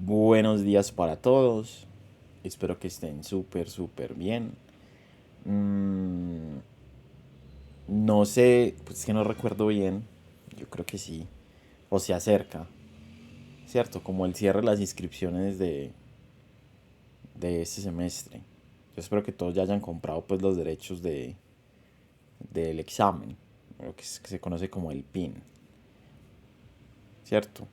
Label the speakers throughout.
Speaker 1: Buenos días para todos. Espero que estén súper bien. Mm, no sé, pues es que no recuerdo bien. Yo creo que sí. O se acerca, ¿cierto? Como el cierre de las inscripciones de este semestre. Yo espero que todos ya hayan comprado pues los derechos del examen. Lo que se conoce como el PIN, ¿cierto?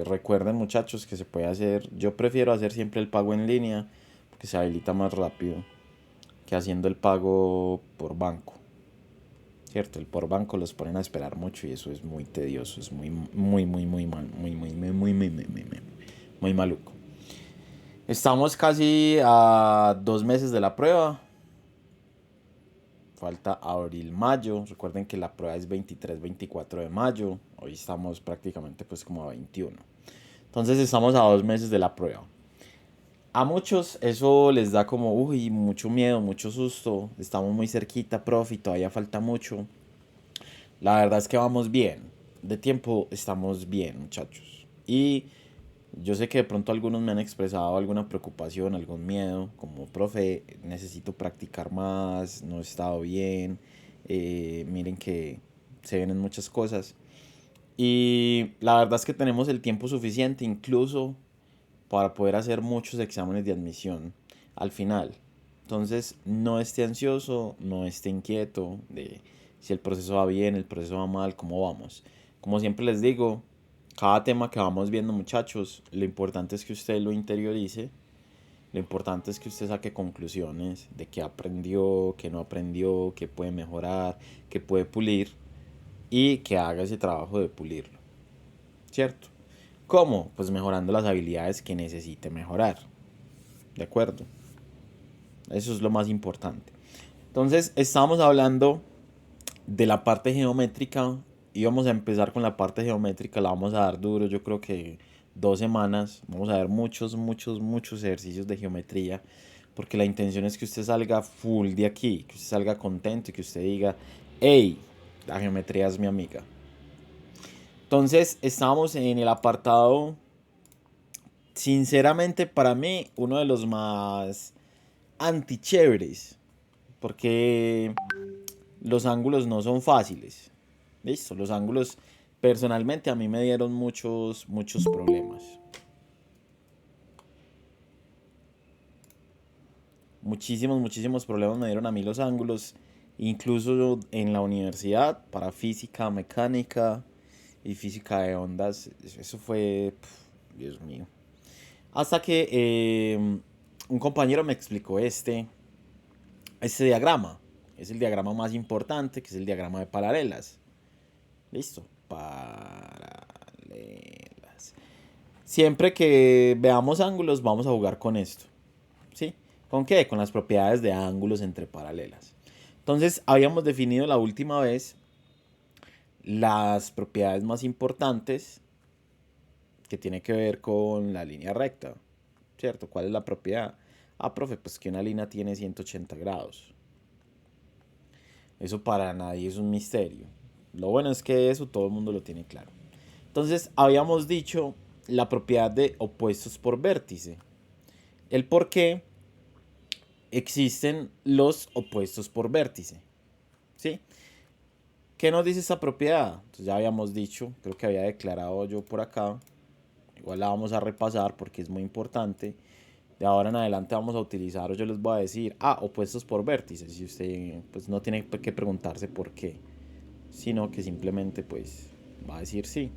Speaker 1: Recuerden muchachos que se puede hacer. Yo prefiero hacer siempre el pago en línea porque se habilita más rápido que haciendo el pago por banco. ¿Cierto? El por banco los ponen a esperar mucho y eso es muy tedioso, es muy mal, muy maluco. Estamos casi a 2 meses de la prueba. Falta abril, mayo. Recuerden que la prueba es 23-24 de mayo. Hoy estamos prácticamente pues como a 21. Entonces estamos a 2 meses de la prueba. A muchos eso les da como, uy, mucho miedo, mucho susto. Estamos muy cerquita, profe, y todavía falta mucho. La verdad es que vamos bien. De tiempo estamos bien, muchachos. Y yo sé que de pronto algunos me han expresado alguna preocupación, algún miedo, como profe, necesito practicar más, no he estado bien, miren que se vienen muchas cosas. Y la verdad es que tenemos el tiempo suficiente incluso para poder hacer muchos exámenes de admisión al final. Entonces, no esté ansioso, no esté inquieto de si el proceso va bien, el proceso va mal, cómo vamos. Como siempre les digo, cada tema que vamos viendo, muchachos, lo importante es que usted lo interiorice, lo importante es que usted saque conclusiones de qué aprendió, qué no aprendió, qué puede mejorar, qué puede pulir y que haga ese trabajo de pulirlo, ¿cierto? ¿Cómo? Pues mejorando las habilidades que necesite mejorar. ¿De acuerdo? Eso es lo más importante. Entonces, estamos hablando de la parte geométrica y vamos a empezar con la parte geométrica. La vamos a dar duro, yo creo que 2 semanas. Vamos a ver muchos ejercicios de geometría. Porque la intención es que usted salga full de aquí, que usted salga contento y que usted diga, hey, la geometría es mi amiga. Entonces, estamos en el apartado, sinceramente para mí, uno de los más antichéveres. Porque los ángulos no son fáciles. Listo, los ángulos personalmente a mí me dieron muchos problemas. Muchísimos problemas me dieron a mí los ángulos. Incluso en la universidad, para física mecánica y física de ondas. Eso fue, Dios mío. Hasta que un compañero me explicó este diagrama. Es el diagrama más importante, que es el diagrama de paralelas. Listo. Paralelas. Siempre que veamos ángulos, vamos a jugar con esto. ¿Sí? ¿Con qué? Con las propiedades de ángulos entre paralelas. Entonces, habíamos definido la última vez las propiedades más importantes que tiene que ver con la línea recta. ¿Cierto? ¿Cuál es la propiedad? Ah, profe, pues que una línea tiene 180 grados. Eso para nadie es un misterio. Lo bueno es que eso todo el mundo lo tiene claro. Entonces, habíamos dicho la propiedad de opuestos por vértice. El por qué existen los opuestos por vértice. ¿Sí? ¿Qué nos dice esta propiedad? Entonces ya habíamos dicho, creo que había declarado yo por acá. Igual la vamos a repasar porque es muy importante. De ahora en adelante vamos a utilizar, o yo les voy a decir, opuestos por vértices. Y usted pues no tiene que preguntarse por qué, sino que simplemente pues va a decir sí.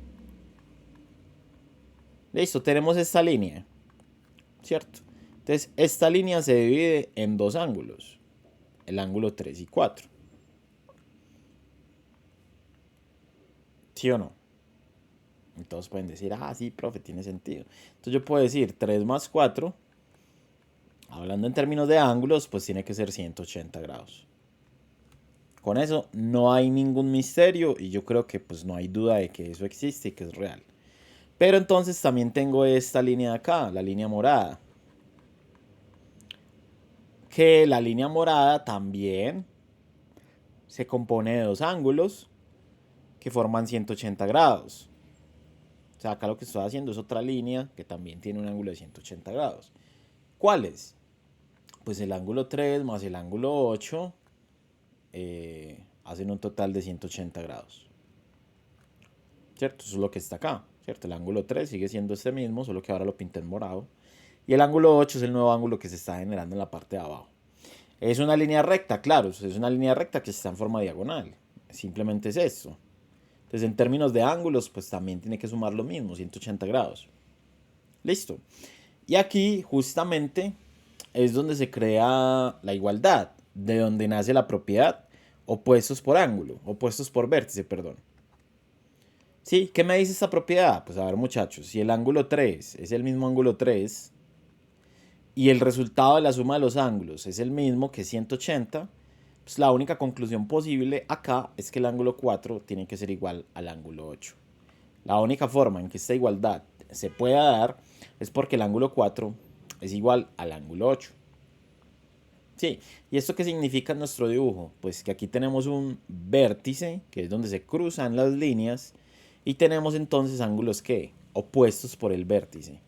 Speaker 1: Listo, tenemos esta línea, ¿cierto? Entonces, esta línea se divide en dos ángulos, el ángulo 3 y 4. ¿Sí o no? Entonces pueden decir, sí, profe, tiene sentido. Entonces yo puedo decir 3 más 4, hablando en términos de ángulos, pues tiene que ser 180 grados. Con eso no hay ningún misterio y yo creo que pues no hay duda de que eso existe y que es real. Pero entonces también tengo esta línea de acá, la línea morada. Que la línea morada también se compone de dos ángulos que forman 180 grados. O sea, acá lo que estoy haciendo es otra línea que también tiene un ángulo de 180 grados. ¿Cuál es? Pues el ángulo 3 más el ángulo 8 hacen un total de 180 grados. ¿Cierto? Eso es lo que está acá. ¿Cierto? El ángulo 3 sigue siendo este mismo, solo que ahora lo pinté en morado. Y el ángulo 8 es el nuevo ángulo que se está generando en la parte de abajo. Es una línea recta, claro, es una línea recta que está en forma diagonal. Simplemente es esto. Entonces, en términos de ángulos, pues también tiene que sumar lo mismo, 180 grados. Listo. Y aquí, justamente, es donde se crea la igualdad, de donde nace la propiedad opuestos por ángulo, opuestos por vértice, perdón. ¿Sí? ¿Qué me dice esta propiedad? Pues a ver, muchachos, si el ángulo 3 es el mismo ángulo 3 y el resultado de la suma de los ángulos es el mismo que 180, pues la única conclusión posible acá es que el ángulo 4 tiene que ser igual al ángulo 8. La única forma en que esta igualdad se pueda dar es porque el ángulo 4 es igual al ángulo 8. Sí, ¿y esto qué significa en nuestro dibujo? Pues que aquí tenemos un vértice, que es donde se cruzan las líneas, y tenemos entonces ángulos que opuestos por el vértice.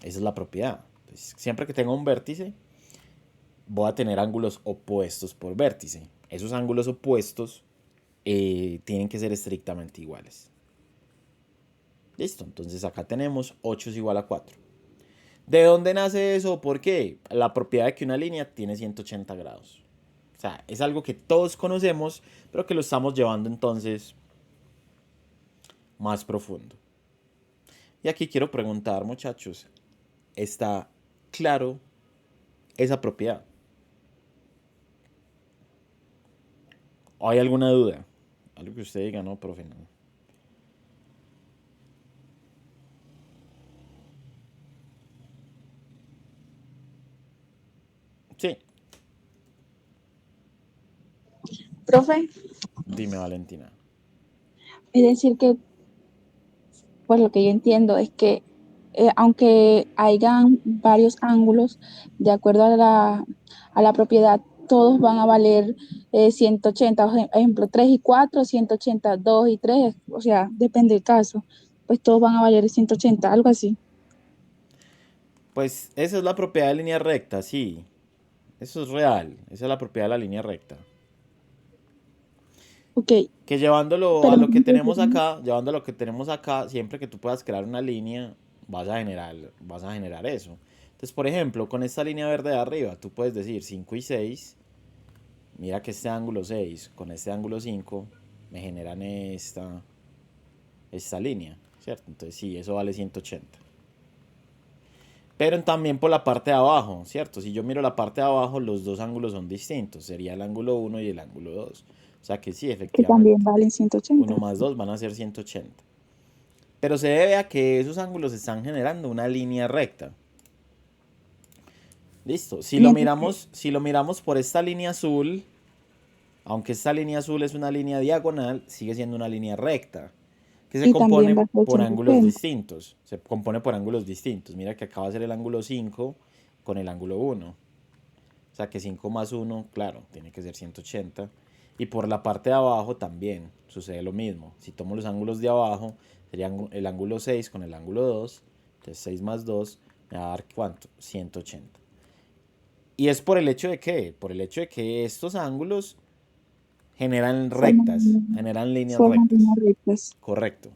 Speaker 1: Esa es la propiedad. Entonces, siempre que tenga un vértice, voy a tener ángulos opuestos por vértice. Esos ángulos opuestos tienen que ser estrictamente iguales. Listo, entonces acá tenemos 8 es igual a 4. ¿De dónde nace eso? ¿Por qué? La propiedad de que una línea tiene 180 grados. O sea, es algo que todos conocemos, pero que lo estamos llevando entonces más profundo. Y aquí quiero preguntar, muchachos, ¿está claro esa propiedad? ¿O hay alguna duda? Algo que usted diga, no, profe, no. Sí,
Speaker 2: Profe,
Speaker 1: dime, Valentina.
Speaker 2: es decir que, pues lo que yo entiendo es que aunque hayan varios ángulos, de acuerdo a la propiedad, todos van a valer 180, ejemplo, 3 y 4, 180, 2 y 3, o sea, depende del caso, pues todos van a valer 180, algo así.
Speaker 1: Pues esa es la propiedad de línea recta, sí. Eso es real. Esa es la propiedad de la línea recta.
Speaker 2: Ok,
Speaker 1: Que llevándolo a
Speaker 2: pero
Speaker 1: lo que tenemos acá, llevando a lo que tenemos acá, siempre que tú puedas crear una línea, vas a generar eso. Entonces, por ejemplo, con esta línea verde de arriba, tú puedes decir 5 y 6. Mira que este ángulo 6 con este ángulo 5 me generan esta línea, ¿cierto? Entonces, sí, eso vale 180. Pero también por la parte de abajo, ¿cierto? Si yo miro la parte de abajo, los dos ángulos son distintos. Sería el ángulo 1 y el ángulo 2. O sea que sí,
Speaker 2: que también
Speaker 1: efectivamente.
Speaker 2: valen
Speaker 1: 1
Speaker 2: 180.
Speaker 1: más 2 van a ser 180. Pero se debe a que esos ángulos están generando una línea recta. Listo.
Speaker 2: Mientras que
Speaker 1: Si lo miramos por esta línea azul, aunque esta línea azul es una línea diagonal, sigue siendo una línea recta, que se
Speaker 2: y también
Speaker 1: compone
Speaker 2: va a ser
Speaker 1: por ángulos
Speaker 2: 180.
Speaker 1: distintos. Se compone por ángulos distintos. Mira que acá va a ser el ángulo 5 con el ángulo 1. O sea que 5 más 1, claro, tiene que ser 180. Y por la parte de abajo también sucede lo mismo. Si tomo los ángulos de abajo, sería el ángulo 6 con el ángulo 2. Entonces 6 más 2 me va a dar ¿cuánto? 180. Y es por el hecho de que, por el hecho de que estos ángulos generan rectas,
Speaker 2: Forman,
Speaker 1: generan líneas
Speaker 2: forman líneas
Speaker 1: rectas.
Speaker 2: rectas.
Speaker 1: Correcto.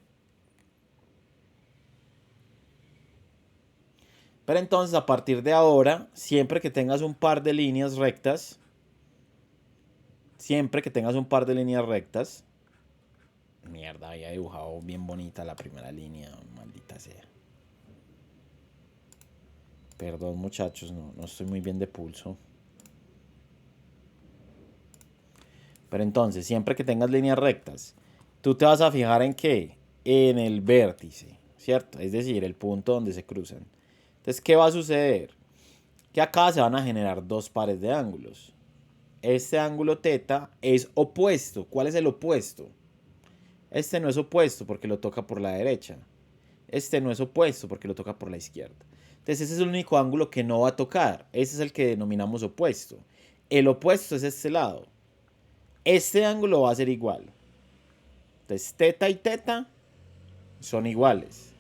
Speaker 1: Pero entonces a partir de ahora, siempre que tengas un par de líneas rectas, siempre que tengas un par de líneas rectas, mierda, había dibujado bien bonita la primera línea, maldita sea. Perdón muchachos, no estoy muy bien de pulso. Pero entonces, siempre que tengas líneas rectas, tú te vas a fijar en qué? En el vértice, ¿cierto? Es decir, el punto donde se cruzan. Entonces, ¿qué va a suceder? Que acá se van a generar dos pares de ángulos. Este ángulo teta es opuesto. ¿Cuál es el opuesto? Este no es opuesto porque lo toca por la derecha. Este no es opuesto porque lo toca por la izquierda. Entonces ese es el único ángulo que no va a tocar. Ese es el que denominamos opuesto. El opuesto es este lado. Este ángulo va a ser igual. Entonces teta y teta son iguales.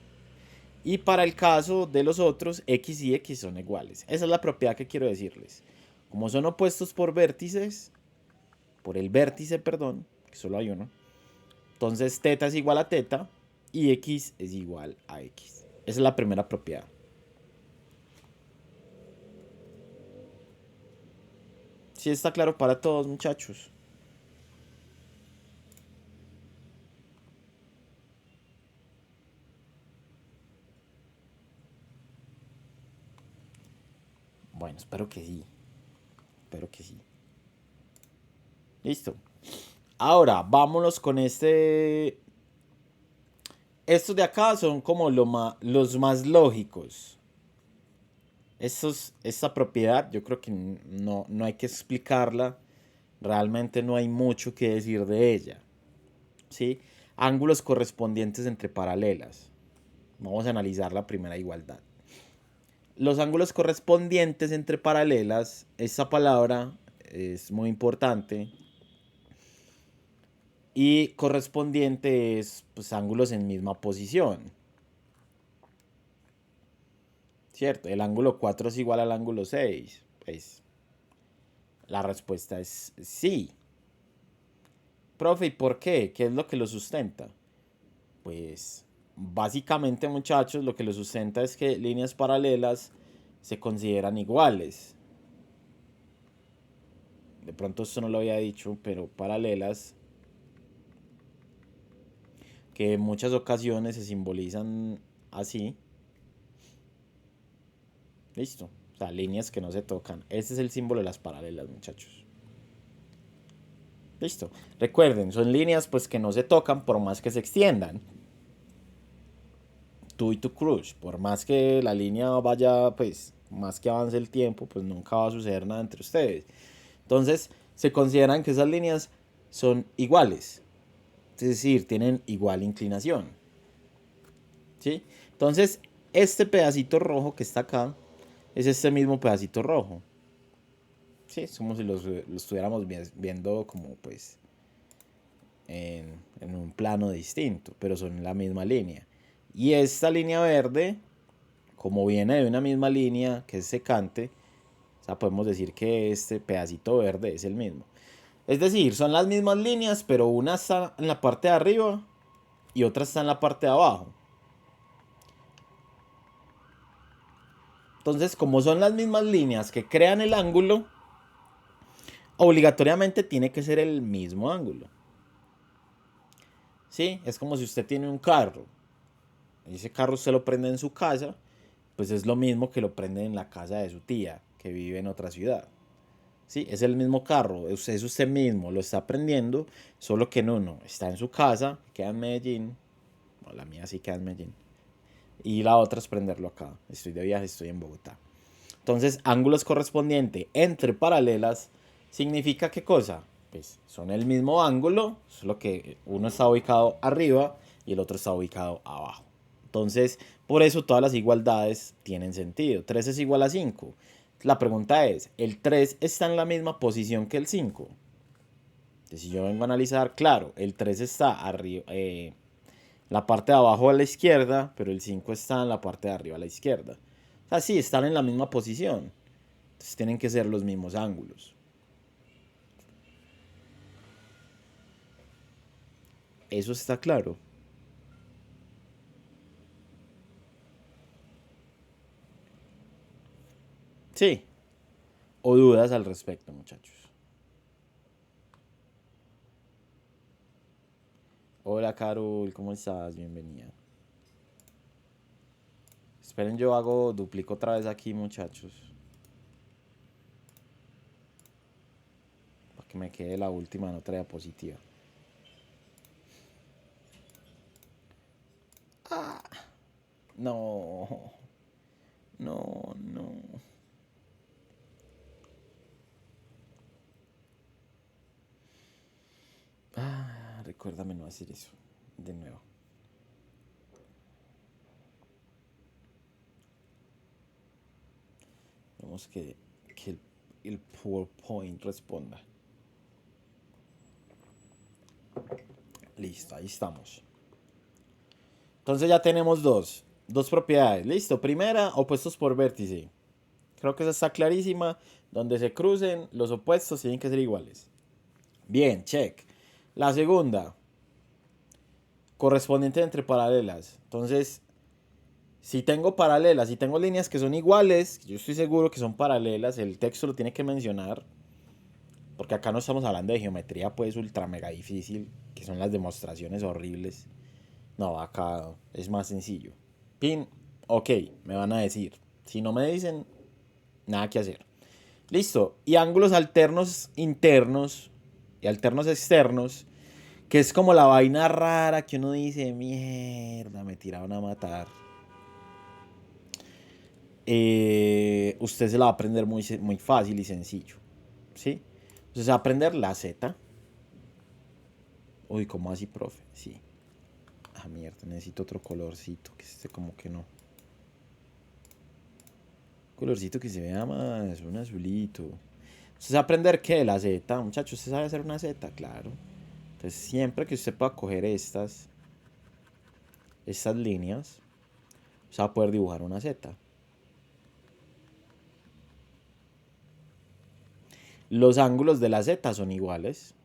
Speaker 1: Y para el caso de los otros, X y X son iguales. Esa es la propiedad que quiero decirles. Como son opuestos por vértices, por el vértice, perdón, que solo hay uno, entonces teta es igual a teta y X es igual a X. Esa es la primera propiedad. ¿Sí está claro para todos, muchachos? Bueno, espero que sí. Espero que sí. Listo. Ahora, vámonos con este. Estos de acá son como los más lógicos. Esta propiedad, yo creo que no hay que explicarla. Realmente no hay mucho que decir de ella. ¿Sí? Ángulos correspondientes entre paralelas. Vamos a analizar la primera igualdad. Los ángulos correspondientes entre paralelas, esta palabra es muy importante. Y correspondiente es pues, ángulos en misma posición. ¿Cierto? El ángulo 4 es igual al ángulo 6. Pues la respuesta es sí. Profe, ¿y por qué? ¿Qué es lo que lo sustenta? Pues básicamente, muchachos, lo que lo sustenta es que líneas paralelas se consideran iguales. De pronto esto no lo había dicho, pero paralelas que en muchas ocasiones se simbolizan así. Listo. O sea, líneas que no se tocan. Este es el símbolo de las paralelas, muchachos. Listo. Recuerden, son líneas pues que no se tocan por más que se extiendan. Tú y tu crush, por más que la línea vaya, pues, más que avance el tiempo, pues nunca va a suceder nada entre ustedes. Entonces, se consideran que esas líneas son iguales. Es decir, tienen igual inclinación. ¿Sí? Entonces, este pedacito rojo que está acá es este mismo pedacito rojo. Sí, es como si lo estuviéramos viendo como pues en un plano distinto, pero son en la misma línea. Y esta línea verde, como viene de una misma línea que es secante, o sea, podemos decir que este pedacito verde es el mismo. Es decir, son las mismas líneas, pero una está en la parte de arriba y otra está en la parte de abajo. Entonces, como son las mismas líneas que crean el ángulo, obligatoriamente tiene que ser el mismo ángulo. ¿Sí? Es como si usted tiene un carro. Ese carro usted lo prende en su casa, pues es lo mismo que lo prende en la casa de su tía, que vive en otra ciudad. ¿Sí? Es el mismo carro, es usted mismo, lo está prendiendo, solo que en uno está en su casa, queda en Medellín, bueno, la mía sí queda en Medellín, y la otra es prenderlo acá. Estoy de viaje, estoy en Bogotá. Entonces, ángulos correspondientes entre paralelas significa qué cosa? Pues son el mismo ángulo, solo que uno está ubicado arriba y el otro está ubicado abajo. Entonces, por eso todas las igualdades tienen sentido. 3 es igual a 5. La pregunta es, ¿el 3 está en la misma posición que el 5? Entonces, si yo vengo a analizar, claro, el 3 está arriba, la parte de abajo a la izquierda, pero el 5 está en la parte de arriba a la izquierda. O sea, sí, están en la misma posición. Entonces tienen que ser los mismos ángulos. Eso está claro. Sí. ¿O dudas al respecto, muchachos? Hola, Carol, ¿cómo estás? Bienvenida. Esperen, yo duplico otra vez aquí, muchachos. Para que me quede la última nota diapositiva. No, no. Recuérdame no hacer eso. De nuevo. Vemos que el PowerPoint responda. Listo, ahí estamos. Entonces ya tenemos dos propiedades. Listo. Primera, opuestos por vértice. Creo que esa está clarísima. Donde se crucen, los opuestos tienen que ser iguales. Bien, check. La segunda, correspondiente entre paralelas. Entonces, si tengo paralelas, si tengo líneas que son iguales, yo estoy seguro que son paralelas, el texto lo tiene que mencionar. Porque acá no estamos hablando de geometría pues ultra mega difícil, que son las demostraciones horribles. No, acá es más sencillo. Pin, ok, me van a decir. Si no me dicen, nada que hacer. Listo. Y ángulos alternos internos y alternos externos, que es como la vaina rara que uno dice, mierda, me tiraron a matar. Usted se la va a aprender muy fácil y sencillo. ¿Sí? Entonces va a aprender la Z. Uy, ¿cómo así, profe? Sí. Ah, mierda, necesito otro colorcito, que este como que no. Colorcito que se vea más, un azulito. Usted sabe aprender qué, la Z, muchachos, usted sabe hacer una Z, claro. Entonces siempre que usted pueda coger estas líneas, usted va a poder dibujar una Z. Los ángulos de la Z son iguales.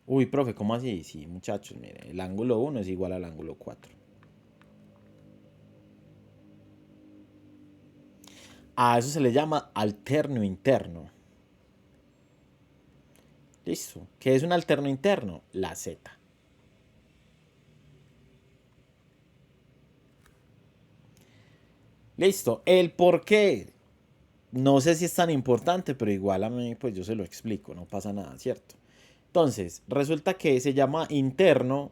Speaker 1: Uy, profe, ¿cómo así? Sí, muchachos, mire, el ángulo 1 es igual al ángulo 4. A eso se le llama alterno interno. Listo. ¿Qué es un alterno interno? La Z. Listo. El por qué. No sé si es tan importante, pero igual a mí, pues yo se lo explico. No pasa nada, ¿cierto? Entonces, resulta que se llama interno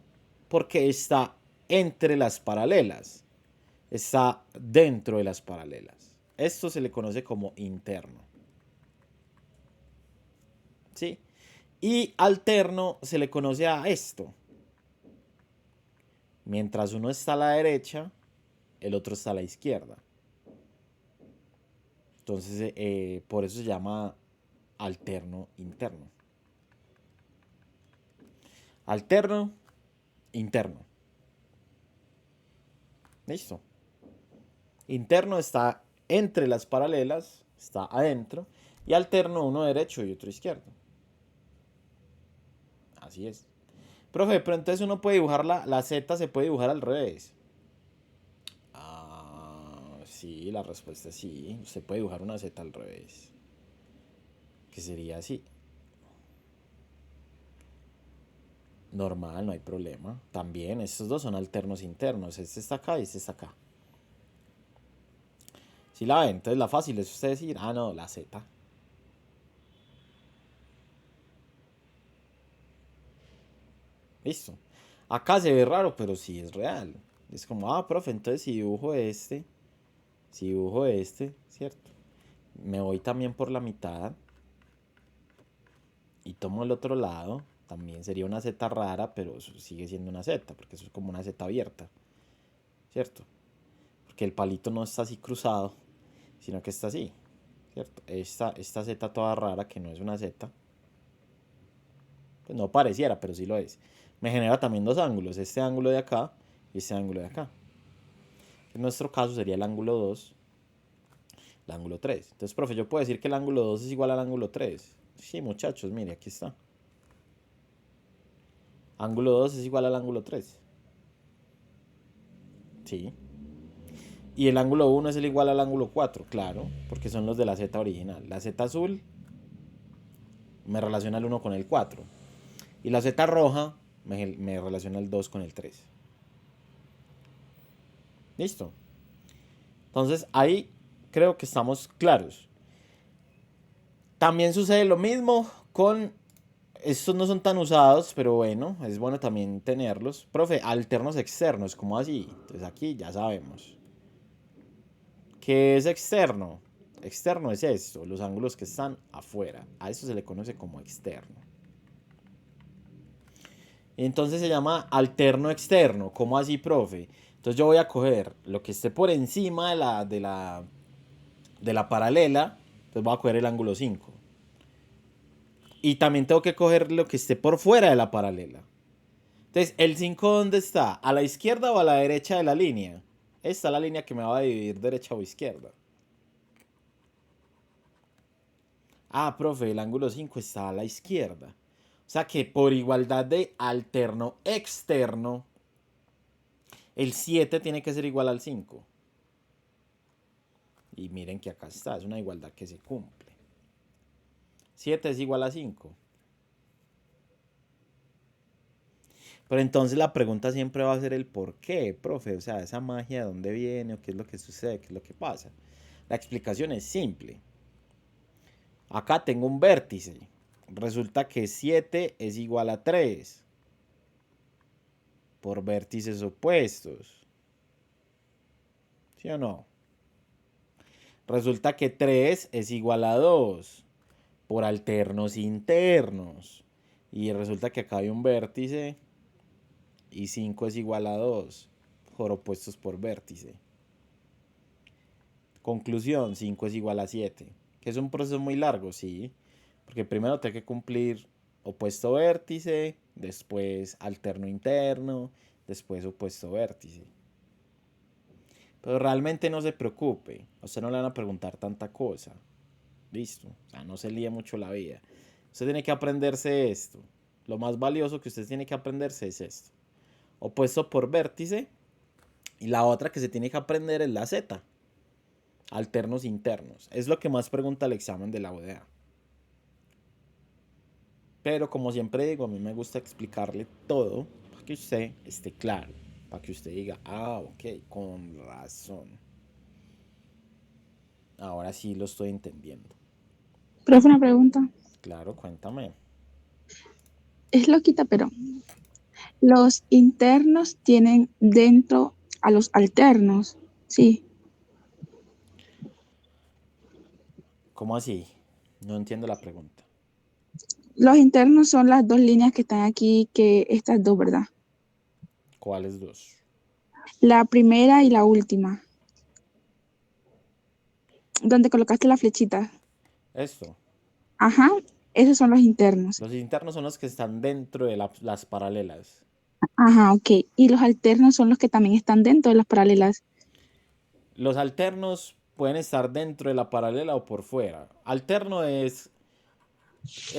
Speaker 1: porque está entre las paralelas. Está dentro de las paralelas. Esto se le conoce como interno. ¿Sí? Y alterno se le conoce a esto. Mientras uno está a la derecha, el otro está a la izquierda. Entonces, por eso se llama alterno interno. Alterno interno. Listo. Interno está entre las paralelas, está adentro. Y alterno uno derecho y otro izquierdo. Así es. Profe, pero entonces uno puede dibujar la Z, se puede dibujar al revés. Sí, la respuesta es sí. Usted puede dibujar una Z al revés. Que sería así. Normal, no hay problema. También, estos dos son alternos internos. Este está acá y este está acá. Si la ven, entonces la fácil es usted decir, no, la Z. Listo. Acá se ve raro, pero sí es real. Es como, profe, entonces si dibujo este, ¿cierto? Me voy también por la mitad y tomo el otro lado. También sería una Z rara, pero eso sigue siendo una Z, porque eso es como una Z abierta, ¿cierto? Porque el palito no está así cruzado, sino que está así, ¿cierto? Esta Z toda rara, que no es una Z, pues no pareciera, pero sí lo es. Me genera también dos ángulos, este ángulo de acá y este ángulo de acá. En nuestro caso sería el ángulo 2, el ángulo 3. Entonces, profe, yo puedo decir que el ángulo 2 es igual al ángulo 3. Sí, muchachos, mire, aquí está. Ángulo 2 es igual al ángulo 3. Sí. Y el ángulo 1 es el igual al ángulo 4, claro, porque son los de la Z original. La Z azul me relaciona el 1 con el 4. Y la Z roja me relaciona el 2 con el 3. Listo. Entonces ahí creo que estamos claros. También sucede lo mismo con... Estos no son tan usados, pero bueno, es bueno también tenerlos. Profe, alternos externos, ¿cómo así? Entonces aquí ya sabemos. ¿Qué es externo? Externo es esto, los ángulos que están afuera. A eso se le conoce como externo. Entonces se llama alterno externo. ¿Cómo así, profe? Entonces yo voy a coger lo que esté por encima de la paralela. Entonces voy a coger el ángulo 5. Y también tengo que coger lo que esté por fuera de la paralela. Entonces, ¿el 5 dónde está? ¿A la izquierda o a la derecha de la línea? Esta es la línea que me va a dividir derecha o izquierda. Ah, profe, el ángulo 5 está a la izquierda. O sea que por igualdad de alterno externo, el 7 tiene que ser igual al 5. Y miren que acá está, es una igualdad que se cumple. 7 es igual a 5. Pero entonces la pregunta siempre va a ser el por qué, profe. O sea, esa magia de dónde viene o qué es lo que sucede, qué es lo que pasa. La explicación es simple. Acá tengo un vértice. Resulta que 7 es igual a 3 por vértices opuestos. ¿Sí o no? Resulta que 3 es igual a 2 por alternos internos. Y resulta que acá hay un vértice y 5 es igual a 2 por opuestos por vértice. Conclusión, 5 es igual a 7. Que es un proceso muy largo, sí. Porque primero tengo que cumplir opuesto vértice, después alterno interno, después opuesto vértice. Pero realmente no se preocupe. A usted no le van a preguntar tanta cosa. Listo. O sea, no se líe mucho la vida. Usted tiene que aprenderse esto. Lo más valioso que usted tiene que aprenderse es esto. Opuesto por vértice. Y la otra que se tiene que aprender es la Z. Alternos internos. Es lo que más pregunta el examen de la UDA. Pero como siempre digo, a mí me gusta explicarle todo para que usted esté claro. Para que usted diga, ah, ok, con razón. Ahora sí lo estoy entendiendo.
Speaker 2: Profe, una pregunta.
Speaker 1: Claro, cuéntame.
Speaker 2: Es loquita, pero los internos tienen dentro a los alternos. Sí.
Speaker 1: ¿Cómo así? No entiendo la pregunta.
Speaker 2: Los internos son las dos líneas que están aquí, que estas dos, ¿verdad?
Speaker 1: ¿Cuáles dos?
Speaker 2: La primera y la última, donde colocaste la flechita.
Speaker 1: Esto.
Speaker 2: Ajá, esos son los internos.
Speaker 1: Los internos son los que están dentro de las paralelas.
Speaker 2: Ajá, ok. Y los alternos son los que también están dentro de las paralelas.
Speaker 1: Los alternos pueden estar dentro de la paralela o por fuera. Alterno es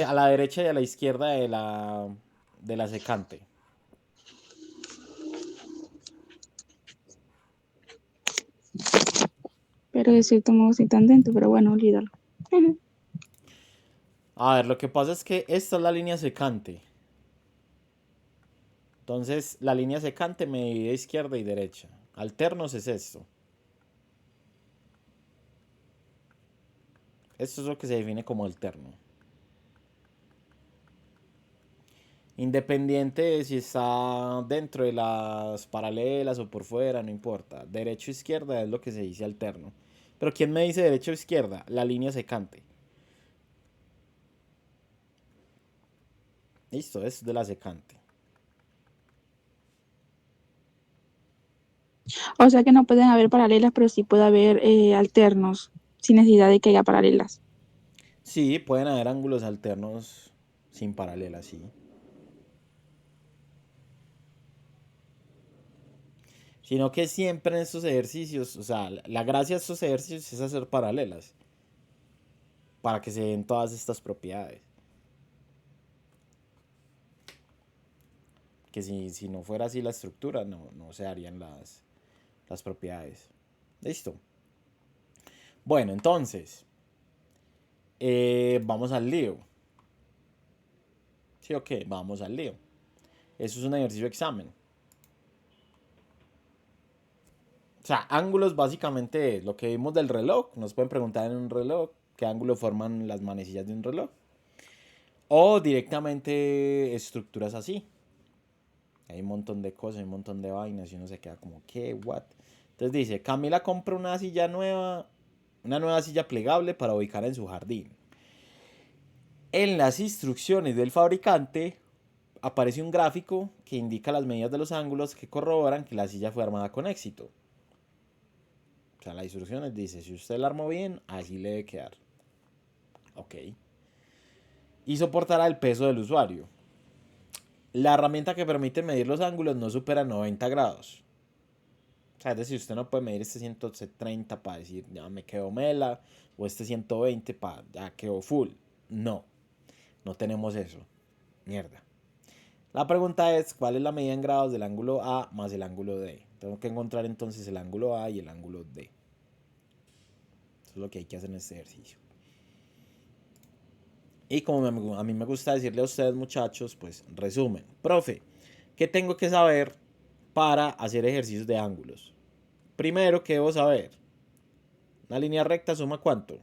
Speaker 1: a la derecha y a la izquierda de la secante.
Speaker 2: Pero de cierto modo sí están dentro, pero bueno, olvídalo.
Speaker 1: A ver, lo que pasa es que esta es la línea secante. Entonces, la línea secante me divide izquierda y derecha. Alternos es esto. Esto es lo que se define como alterno. Independiente de si está dentro de las paralelas o por fuera, no importa. Derecha o izquierda es lo que se dice alterno. Pero ¿quién me dice derecha o izquierda? La línea secante. Listo, es de la secante.
Speaker 2: O sea que no pueden haber paralelas, pero sí puede haber alternos, sin necesidad de que haya paralelas.
Speaker 1: Sí, pueden haber ángulos alternos sin paralelas, sí. Sino que siempre en estos ejercicios, o sea, la gracia de estos ejercicios es hacer paralelas. Para que se den todas estas propiedades. Que si no fuera así la estructura, no se harían las propiedades. Listo. Bueno, entonces, vamos al lío. ¿Sí o qué? Vamos al lío. Eso es un ejercicio de examen. O sea, ángulos básicamente es lo que vimos del reloj. Nos pueden preguntar en un reloj qué ángulo forman las manecillas de un reloj. O directamente estructuras así. Hay un montón de cosas, hay un montón de vainas y uno se queda como, ¿qué? ¿What? Entonces dice, Camila compra una silla nueva, una nueva silla plegable para ubicar en su jardín. En las instrucciones del fabricante aparece un gráfico que indica las medidas de los ángulos que corroboran que la silla fue armada con éxito. O sea, las instrucciones dice, si usted la armó bien, así le debe quedar. Ok. Y soportará el peso del usuario. La herramienta que permite medir los ángulos no supera 90 grados. O sea, es decir, usted no puede medir este 130 para decir, ya me quedo mela, o este 120 para, ya quedo full. No, no tenemos eso. Mierda. La pregunta es, ¿cuál es la medida en grados del ángulo A más el ángulo D? Tengo que encontrar entonces el ángulo A y el ángulo D. Eso es lo que hay que hacer en este ejercicio. Y como a mí me gusta decirle a ustedes, muchachos, pues resumen. Profe, ¿qué tengo que saber para hacer ejercicios de ángulos? Primero, ¿qué debo saber? ¿Una línea recta suma cuánto?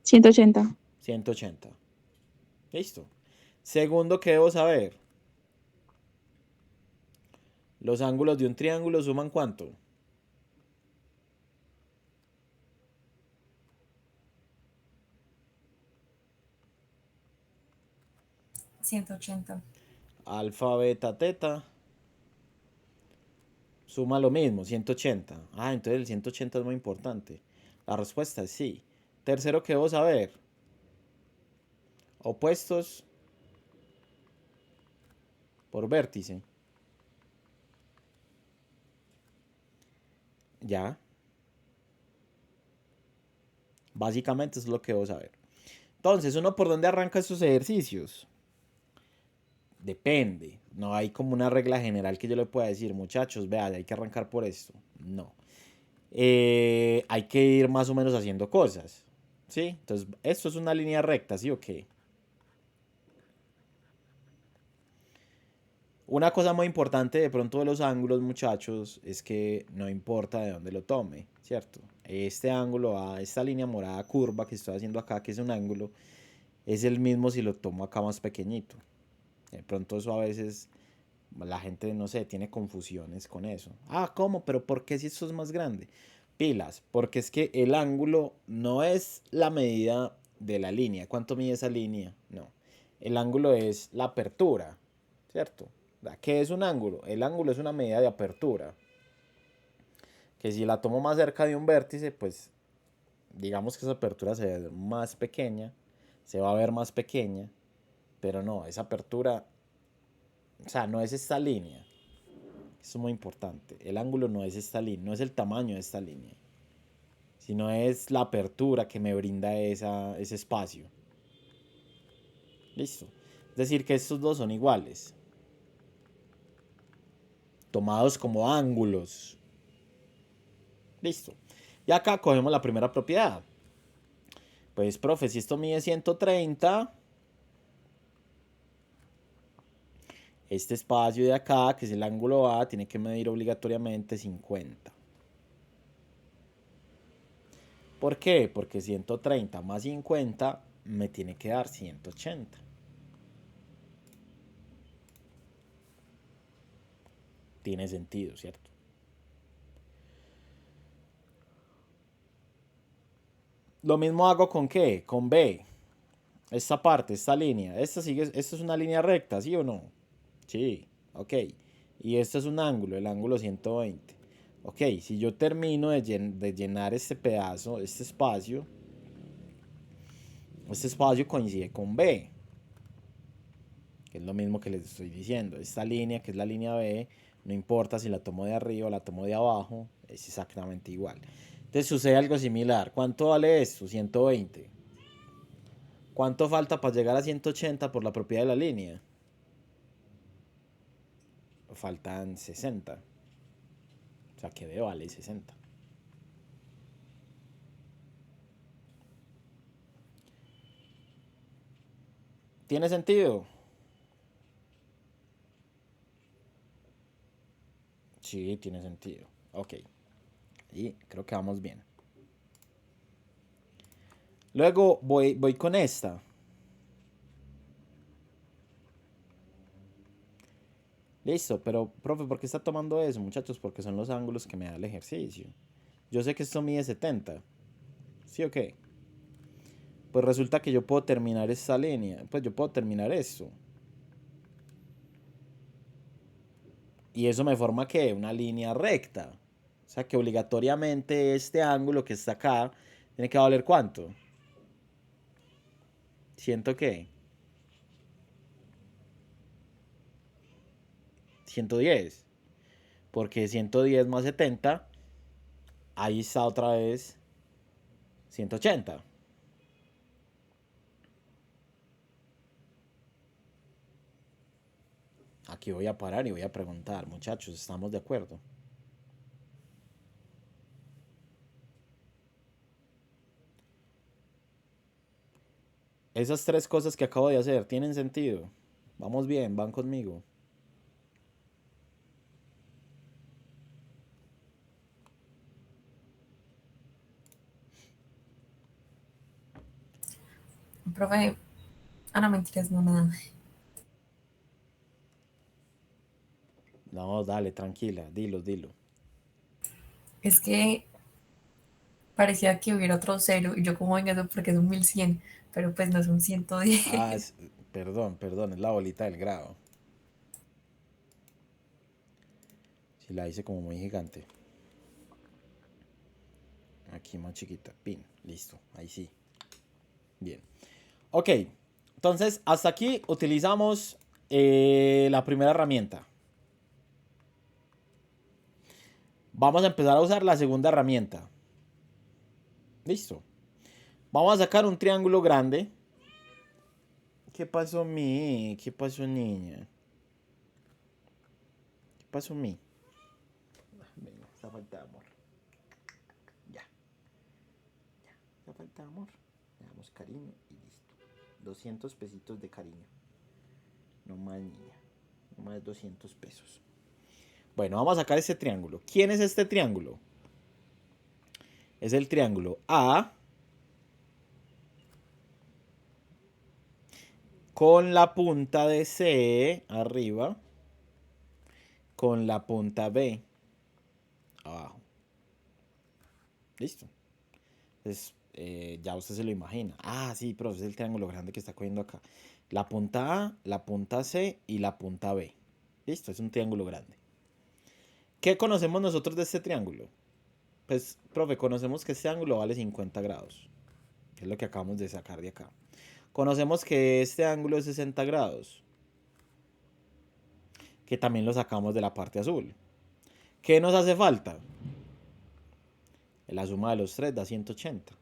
Speaker 2: 180.
Speaker 1: 180. Listo. Segundo, ¿qué debo saber? Los ángulos de un triángulo suman cuánto?
Speaker 3: 180.
Speaker 1: Alfa, beta, teta. Suma lo mismo, 180. Ah, entonces el 180 es muy importante. La respuesta es sí. Tercero, ¿qué debo saber? Opuestos por vértice. Ya. Básicamente eso es lo que debo saber. Entonces, ¿uno por dónde arranca estos ejercicios? Depende. No hay como una regla general que yo le pueda decir, muchachos, vea, hay que arrancar por esto. No. Hay que ir más o menos haciendo cosas. ¿Sí? Entonces, esto es una línea recta, ¿sí o qué? Una cosa muy importante de pronto de los ángulos, muchachos, es que no importa de dónde lo tome, ¿cierto? Este ángulo, esta línea morada curva que estoy haciendo acá, que es un ángulo, es el mismo si lo tomo acá más pequeñito. De pronto eso a veces la gente, no sé, tiene confusiones con eso. Ah, ¿cómo? ¿Pero por qué si esto es más grande? Pilas, porque es que el ángulo no es la medida de la línea. ¿Cuánto mide esa línea? No. El ángulo es la apertura, ¿cierto? ¿Qué es un ángulo? El ángulo es una medida de apertura. Que si la tomo más cerca de un vértice, pues digamos que esa apertura se ve más pequeña, se va a ver más pequeña, pero no, esa apertura, o sea, no es esta línea. Eso es muy importante. El ángulo no es esta línea, no es el tamaño de esta línea, sino es la apertura que me brinda ese espacio. Listo. Es decir, que estos dos son iguales, tomados como ángulos. Listo. Y acá cogemos la primera propiedad. Pues, profe, si esto mide 130, este espacio de acá, que es el ángulo A, tiene que medir obligatoriamente 50. ¿Por qué? Porque 130 más 50 me tiene que dar 180. Tiene sentido, ¿cierto? Lo mismo hago con ¿qué? Con B. Esta parte, esta línea. Esta es una línea recta, ¿sí o no? Sí, ok. Y este es un ángulo, el ángulo 120. Ok, si yo termino de llenar este pedazo, este espacio coincide con B, que es lo mismo que les estoy diciendo. Esta línea, que es la línea B, no importa si la tomo de arriba o la tomo de abajo, es exactamente igual. Entonces sucede algo similar. ¿Cuánto vale esto? 120. ¿Cuánto falta para llegar a 180 por la propiedad de la línea? Faltan 60. O sea, que B vale 60. ¿Tiene sentido? Sí, tiene sentido. Ok. Y creo que vamos bien. Luego voy con esta. Listo, pero profe, ¿por qué está tomando eso, muchachos? Porque son los ángulos que me da el ejercicio. Yo sé que esto mide 70. ¿Sí o qué? Pues resulta que yo puedo terminar esta línea. Pues yo puedo terminar esto. Y eso me forma ¿qué? Una línea recta. O sea que obligatoriamente este ángulo que está acá tiene que valer ¿cuánto? ¿Ciento qué? 110. Porque 110 más 70, ahí está otra vez 180. Aquí voy a parar y voy a preguntar, muchachos, ¿estamos de acuerdo? Esas tres cosas que acabo de hacer, ¿tienen sentido? Vamos bien, van conmigo.
Speaker 3: Profe, no mentiras, no nada.
Speaker 1: No, dale, tranquila, dilo.
Speaker 3: Es que parecía que hubiera otro cero y yo como venga eso porque es un 1100, pero pues no es un 110.
Speaker 1: Ah, perdón, es la bolita del grado. Si la hice como muy gigante. Aquí más chiquita, pin, listo, ahí sí. Bien. Ok, entonces hasta aquí utilizamos la primera herramienta. Vamos a empezar a usar la segunda herramienta. Listo. Vamos a sacar un triángulo grande. ¿Qué pasó, mi? ¿Qué pasó, niña? ¿Qué pasó, mi? Venga, esta falta de amor. Ya. Esta falta de amor. Le damos cariño y listo. 200 pesitos de cariño. No más, niña. No más 200 pesos. Bueno, vamos a sacar este triángulo. ¿Quién es este triángulo? Es el triángulo A con la punta de C arriba, con la punta B abajo. Listo. Entonces, ya usted se lo imagina. Ah, sí, profe, es el triángulo grande que está cogiendo acá. La punta A, la punta C y la punta B. Listo, es un triángulo grande. ¿Qué conocemos nosotros de este triángulo? Pues, profe, conocemos que este ángulo vale 50 grados. Que es lo que acabamos de sacar de acá. Conocemos que este ángulo es 60 grados. Que también lo sacamos de la parte azul. ¿Qué nos hace falta? La suma de los tres da 180.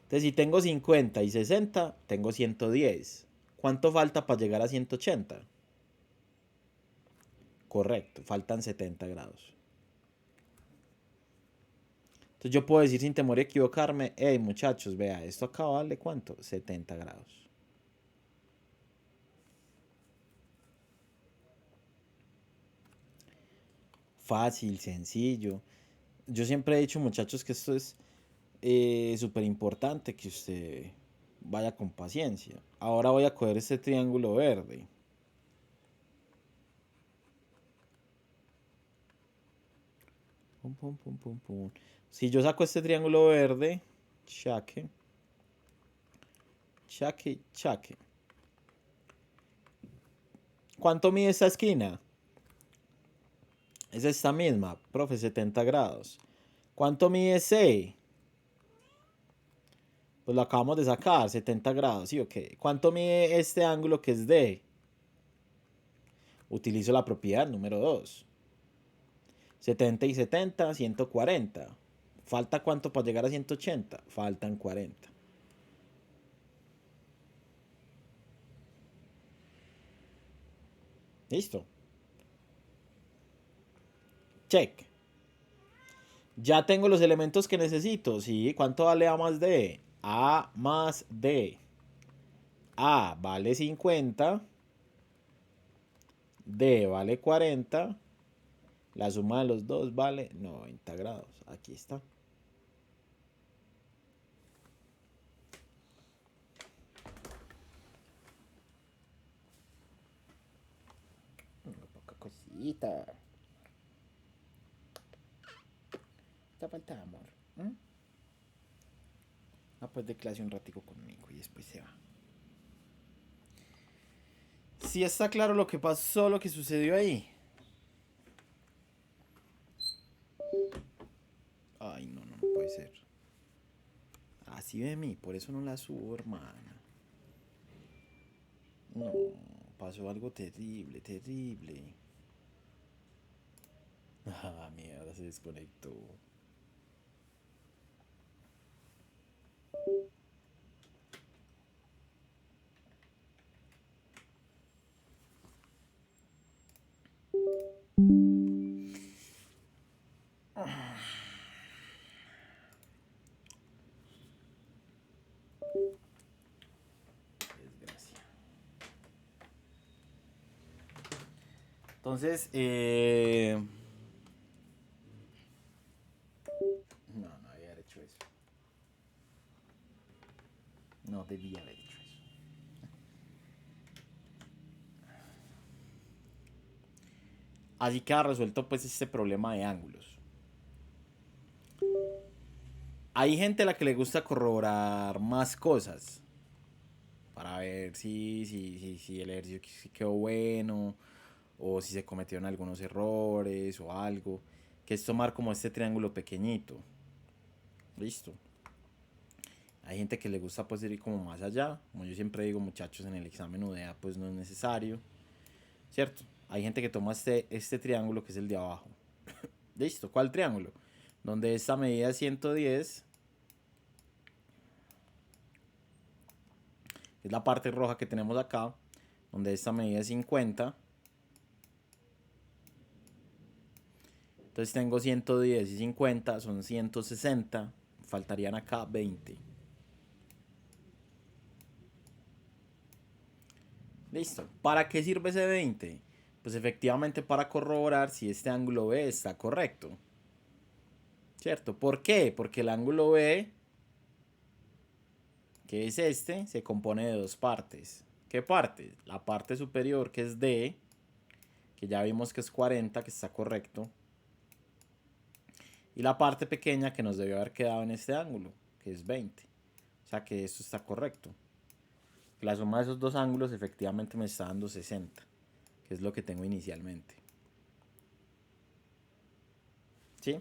Speaker 1: Entonces, si tengo 50 y 60, tengo 110. ¿Cuánto falta para llegar a 180? Correcto, faltan 70 grados. Entonces yo puedo decir sin temor a equivocarme, hey muchachos, vea, esto acá vale ¿cuánto? 70 grados. Fácil, sencillo. Yo siempre he dicho, muchachos, que esto es súper importante, que usted vaya con paciencia. Ahora voy a coger este triángulo verde. Pum, pum, pum, pum, pum. Si yo saco este triángulo verde, chaque, chaque, chaque. ¿Cuánto mide esta esquina? Es esta misma, profe, 70 grados. ¿Cuánto mide C? Pues lo acabamos de sacar, 70 grados, ¿sí o qué? ¿Cuánto mide este ángulo que es D? Utilizo la propiedad número 2. 70 y 70, 140. ¿Falta cuánto para llegar a 180? Faltan 40. ¿Listo? Check. Ya tengo los elementos que necesito, ¿sí? ¿Cuánto vale A más D? A más D. A vale 50. D vale 40. La suma de los dos vale 90 grados. Aquí está. Una poca cosita. Te falta amor. Pues de clase un ratico conmigo y después se va. Si está claro lo que pasó, lo que sucedió ahí. Ay, no puede ser. Así de mí, por eso no la subo, hermana. No, pasó algo terrible, terrible. Ah, mierda, se desconectó. Desgracia. Entonces, no, no había haber hecho eso. No debía haber hecho eso. Así queda resuelto pues este problema de ángulos. Hay gente a la que le gusta corroborar más cosas para ver si el ejercicio si quedó bueno o si se cometieron algunos errores o algo, que es tomar como este triángulo pequeñito. Listo. Hay gente que le gusta pues ir como más allá, como yo siempre digo, muchachos, en el examen UDA pues no es necesario, ¿cierto? Hay gente que toma este triángulo que es el de abajo. Listo, ¿cuál triángulo? Donde esta medida es 110, es la parte roja que tenemos acá, donde esta medida es 50. Entonces tengo 110 y 50, son 160, faltarían acá 20. Listo. ¿Para qué sirve ese 20? Pues efectivamente para corroborar si este ángulo B está correcto. ¿Cierto? ¿Por qué? Porque el ángulo B, que es este, se compone de dos partes. ¿Qué parte? La parte superior, que es D, que ya vimos que es 40, que está correcto. Y la parte pequeña que nos debió haber quedado en este ángulo, que es 20. O sea que esto está correcto. La suma de esos dos ángulos efectivamente me está dando 60, que es lo que tengo inicialmente. ¿Sí?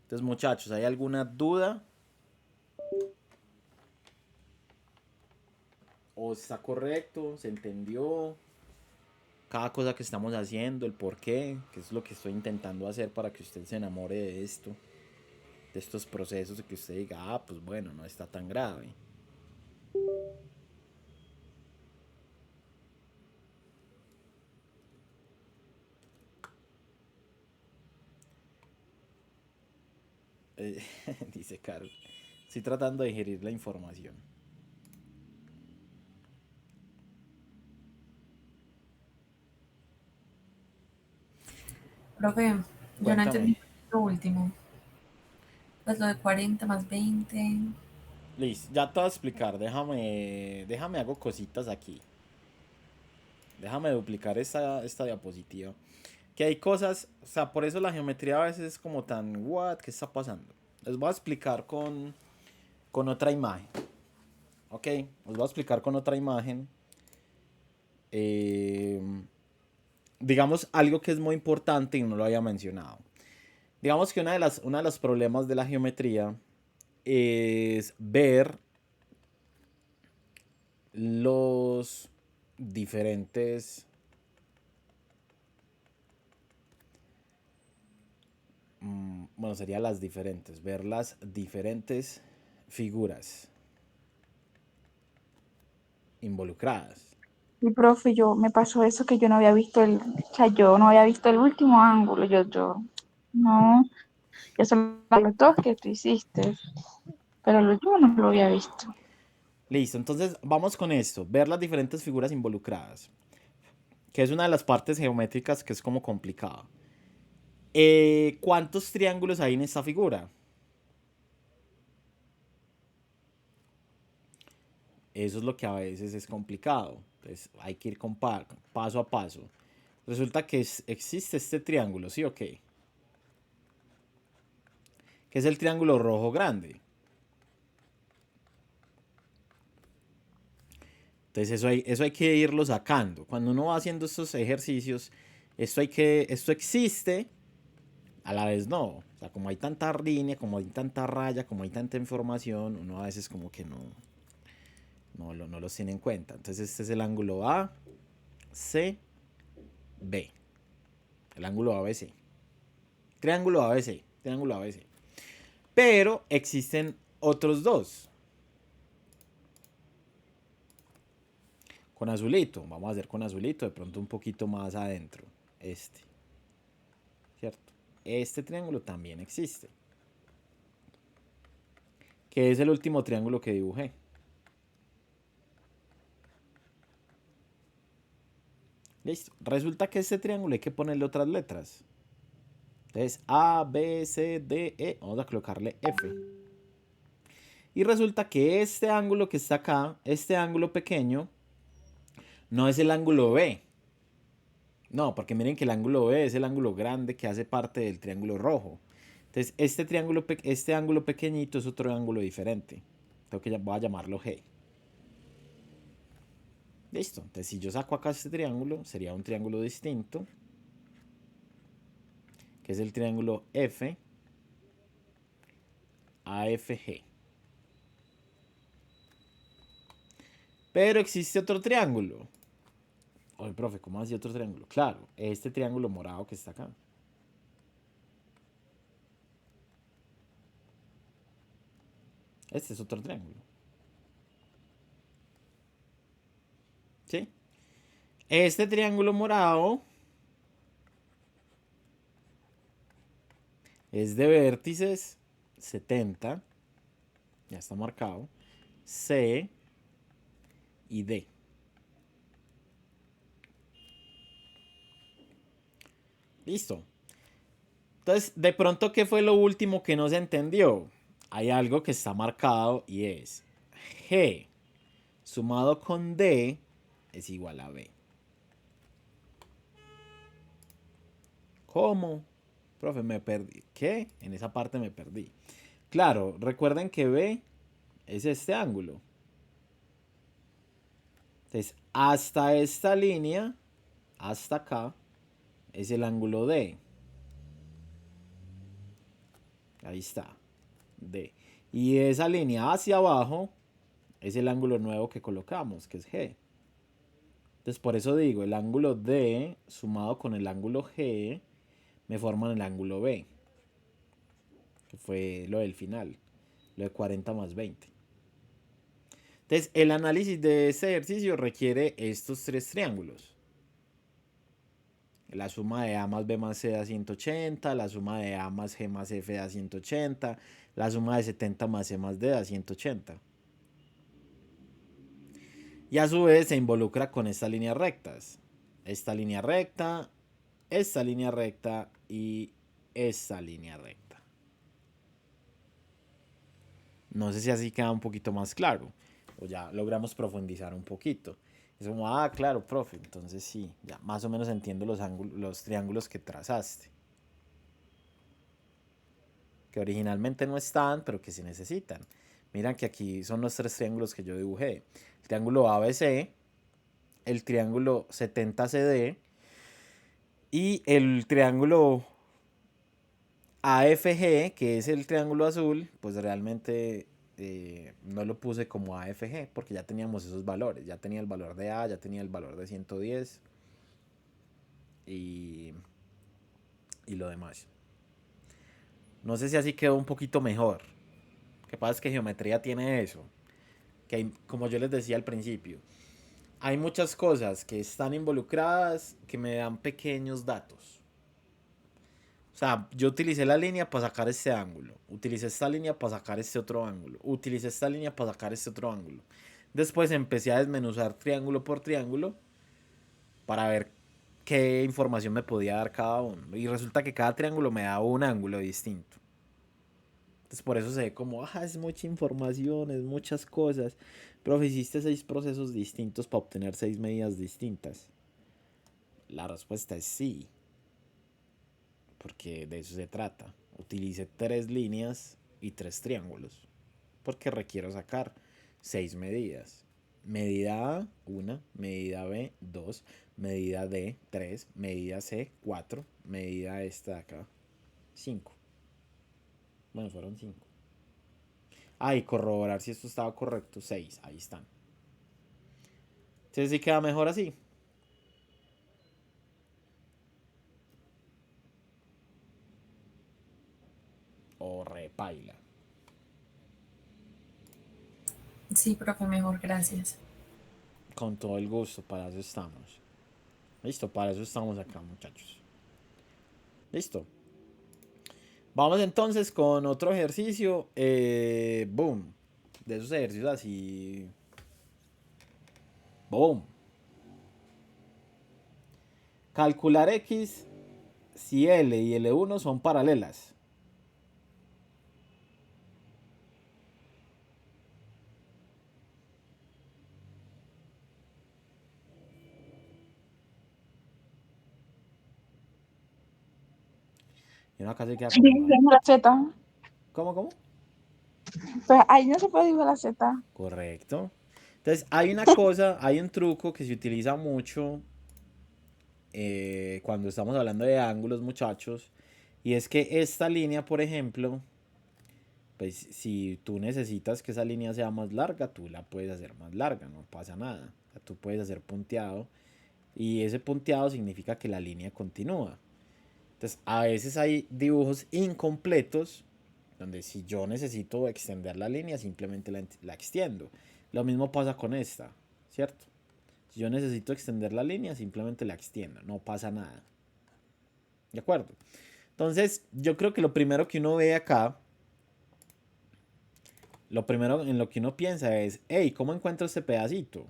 Speaker 1: Entonces, muchachos, ¿hay alguna duda? ¿O está correcto? ¿Se entendió? Cada cosa que estamos haciendo, el por qué, que es lo que estoy intentando hacer para que usted se enamore de esto, de estos procesos, y que usted diga, ah, pues bueno, no está tan grave. Dice Carol, estoy tratando de digerir la información.
Speaker 3: Profe, yo no
Speaker 1: Cuéntame.
Speaker 3: entendí lo último. Pues lo de 40 más 20.
Speaker 1: Listo, ya te voy a explicar. Déjame hago cositas aquí. Déjame duplicar esta diapositiva. Que hay cosas, o sea, por eso la geometría a veces es como tan, what, ¿qué está pasando? Les voy a explicar con otra imagen. Ok, les voy a explicar con otra imagen. Eh, digamos algo que es muy importante y no lo había mencionado. Digamos que una de los problemas de la geometría es ver los diferentes, bueno, serían las diferentes, ver las diferentes figuras involucradas.
Speaker 2: Y profe, yo me pasó eso que yo no había visto o sea, yo no había visto el último ángulo, no, yo solo los dos que tú hiciste, pero el último no lo había visto.
Speaker 1: Listo, entonces vamos con esto, ver las diferentes figuras involucradas, que es una de las partes geométricas que es como complicada. ¿Cuántos triángulos hay en esta figura? Eso es lo que a veces es complicado. Entonces hay que ir con paso a paso. Resulta que existe este triángulo, ¿sí o qué? Que es el triángulo rojo grande. Entonces eso hay que irlo sacando. Cuando uno va haciendo estos ejercicios, esto existe, a la vez no. O sea, como hay tanta línea, como hay tanta raya, como hay tanta información, uno a veces como que no los tiene en cuenta. Entonces este es el ángulo ABC. El ángulo ABC. Triángulo ABC. Triángulo ABC. Pero existen otros dos. Con azulito. Vamos a hacer con azulito. De pronto un poquito más adentro. Este. ¿Cierto? Este triángulo también existe. Que es el último triángulo que dibujé. Listo. Resulta que este triángulo hay que ponerle otras letras. Entonces, A, B, C, D, E. Vamos a colocarle F. Y resulta que este ángulo que está acá, este ángulo pequeño, no es el ángulo B. No, porque miren que el ángulo B es el ángulo grande que hace parte del triángulo rojo. Entonces, este ángulo pequeñito es otro ángulo diferente. Voy a llamarlo G. Listo. Entonces, si yo saco acá este triángulo, sería un triángulo distinto. Que es el triángulo F, AFG. Pero existe otro triángulo. Oye, profe, ¿cómo así otro triángulo? Claro, este triángulo morado que está acá. Este es otro triángulo. ¿Sí? Este triángulo morado es de vértices 70. Ya está marcado. C y D. Listo. Entonces, de pronto, ¿qué fue lo último que no se entendió? Hay algo que está marcado y es G sumado con D es igual a B. ¿Cómo? Profe, me perdí. ¿Qué? En esa parte me perdí. Claro, recuerden que B es este ángulo. Entonces, hasta esta línea, hasta acá, es el ángulo D. Ahí está. D. Y esa línea hacia abajo es el ángulo nuevo que colocamos, que es G. Entonces, por eso digo, el ángulo D sumado con el ángulo G me forman el ángulo B. Que fue lo del final. Lo de 40 más 20. Entonces, el análisis de este ejercicio requiere estos tres triángulos. La suma de A más B más C da 180, la suma de A más G más F da 180, la suma de 70 más C más D da 180. Y a su vez se involucra con estas líneas rectas. Esta línea recta y esta línea recta. No sé si así queda un poquito más claro. O ya logramos profundizar un poquito. Es como, claro, profe. Entonces sí, ya más o menos entiendo los triángulos que trazaste. Que originalmente no están, pero que se necesitan. Miran que aquí son los tres triángulos que yo dibujé. El triángulo ABC, el triángulo 70CD y el triángulo AFG, que es el triángulo azul, pues realmente no lo puse como AFG porque ya teníamos esos valores. Ya tenía el valor de A, ya tenía el valor de 110 y lo demás. No sé si así quedó un poquito mejor. Lo que pasa es que geometría tiene eso. Que hay, como yo les decía al principio, hay muchas cosas que están involucradas que me dan pequeños datos. O sea, yo utilicé la línea para sacar este ángulo. Utilicé esta línea para sacar este otro ángulo. Utilicé esta línea para sacar este otro ángulo. Después empecé a desmenuzar triángulo por triángulo para ver qué información me podía dar cada uno. Y resulta que cada triángulo me da un ángulo distinto. Entonces por eso se ve como, es mucha información, es muchas cosas. Profe, hiciste 6 procesos distintos para obtener 6 medidas distintas. La respuesta es sí. Porque de eso se trata. Utilicé 3 líneas y 3 triángulos. Porque requiero sacar 6 medidas. Medida A, 1. Medida B, 2. Medida D, 3. Medida C, 4. Medida esta de acá, 5. Bueno, fueron 5. Y corroborar si esto estaba correcto, 6. Ahí están. Entonces sí queda mejor así. o repaila.
Speaker 3: Sí, profe, mejor, gracias.
Speaker 1: Con todo el gusto, para eso estamos. Listo, para eso estamos acá, muchachos. Listo. Vamos entonces con otro ejercicio. Boom. De esos ejercicios así. Boom. Calcular X si L y L1 son paralelas. Y uno acá se queda como...
Speaker 2: Dibujemos la Z.
Speaker 1: ¿Cómo?
Speaker 2: Pues ahí no se puede dibujar la Z.
Speaker 1: Correcto. Entonces, hay una cosa, hay un truco que se utiliza mucho cuando estamos hablando de ángulos, muchachos. Y es que esta línea, por ejemplo, pues si tú necesitas que esa línea sea más larga, tú la puedes hacer más larga, no pasa nada. O sea, tú puedes hacer punteado y ese punteado significa que la línea continúa. Entonces, a veces hay dibujos incompletos donde si yo necesito extender la línea, simplemente la extiendo. Lo mismo pasa con esta, ¿cierto? Si yo necesito extender la línea, simplemente la extiendo, no pasa nada. ¿De acuerdo? Entonces, yo creo que lo primero que uno ve acá, lo primero en lo que uno piensa es, hey, ¿cómo encuentro este pedacito?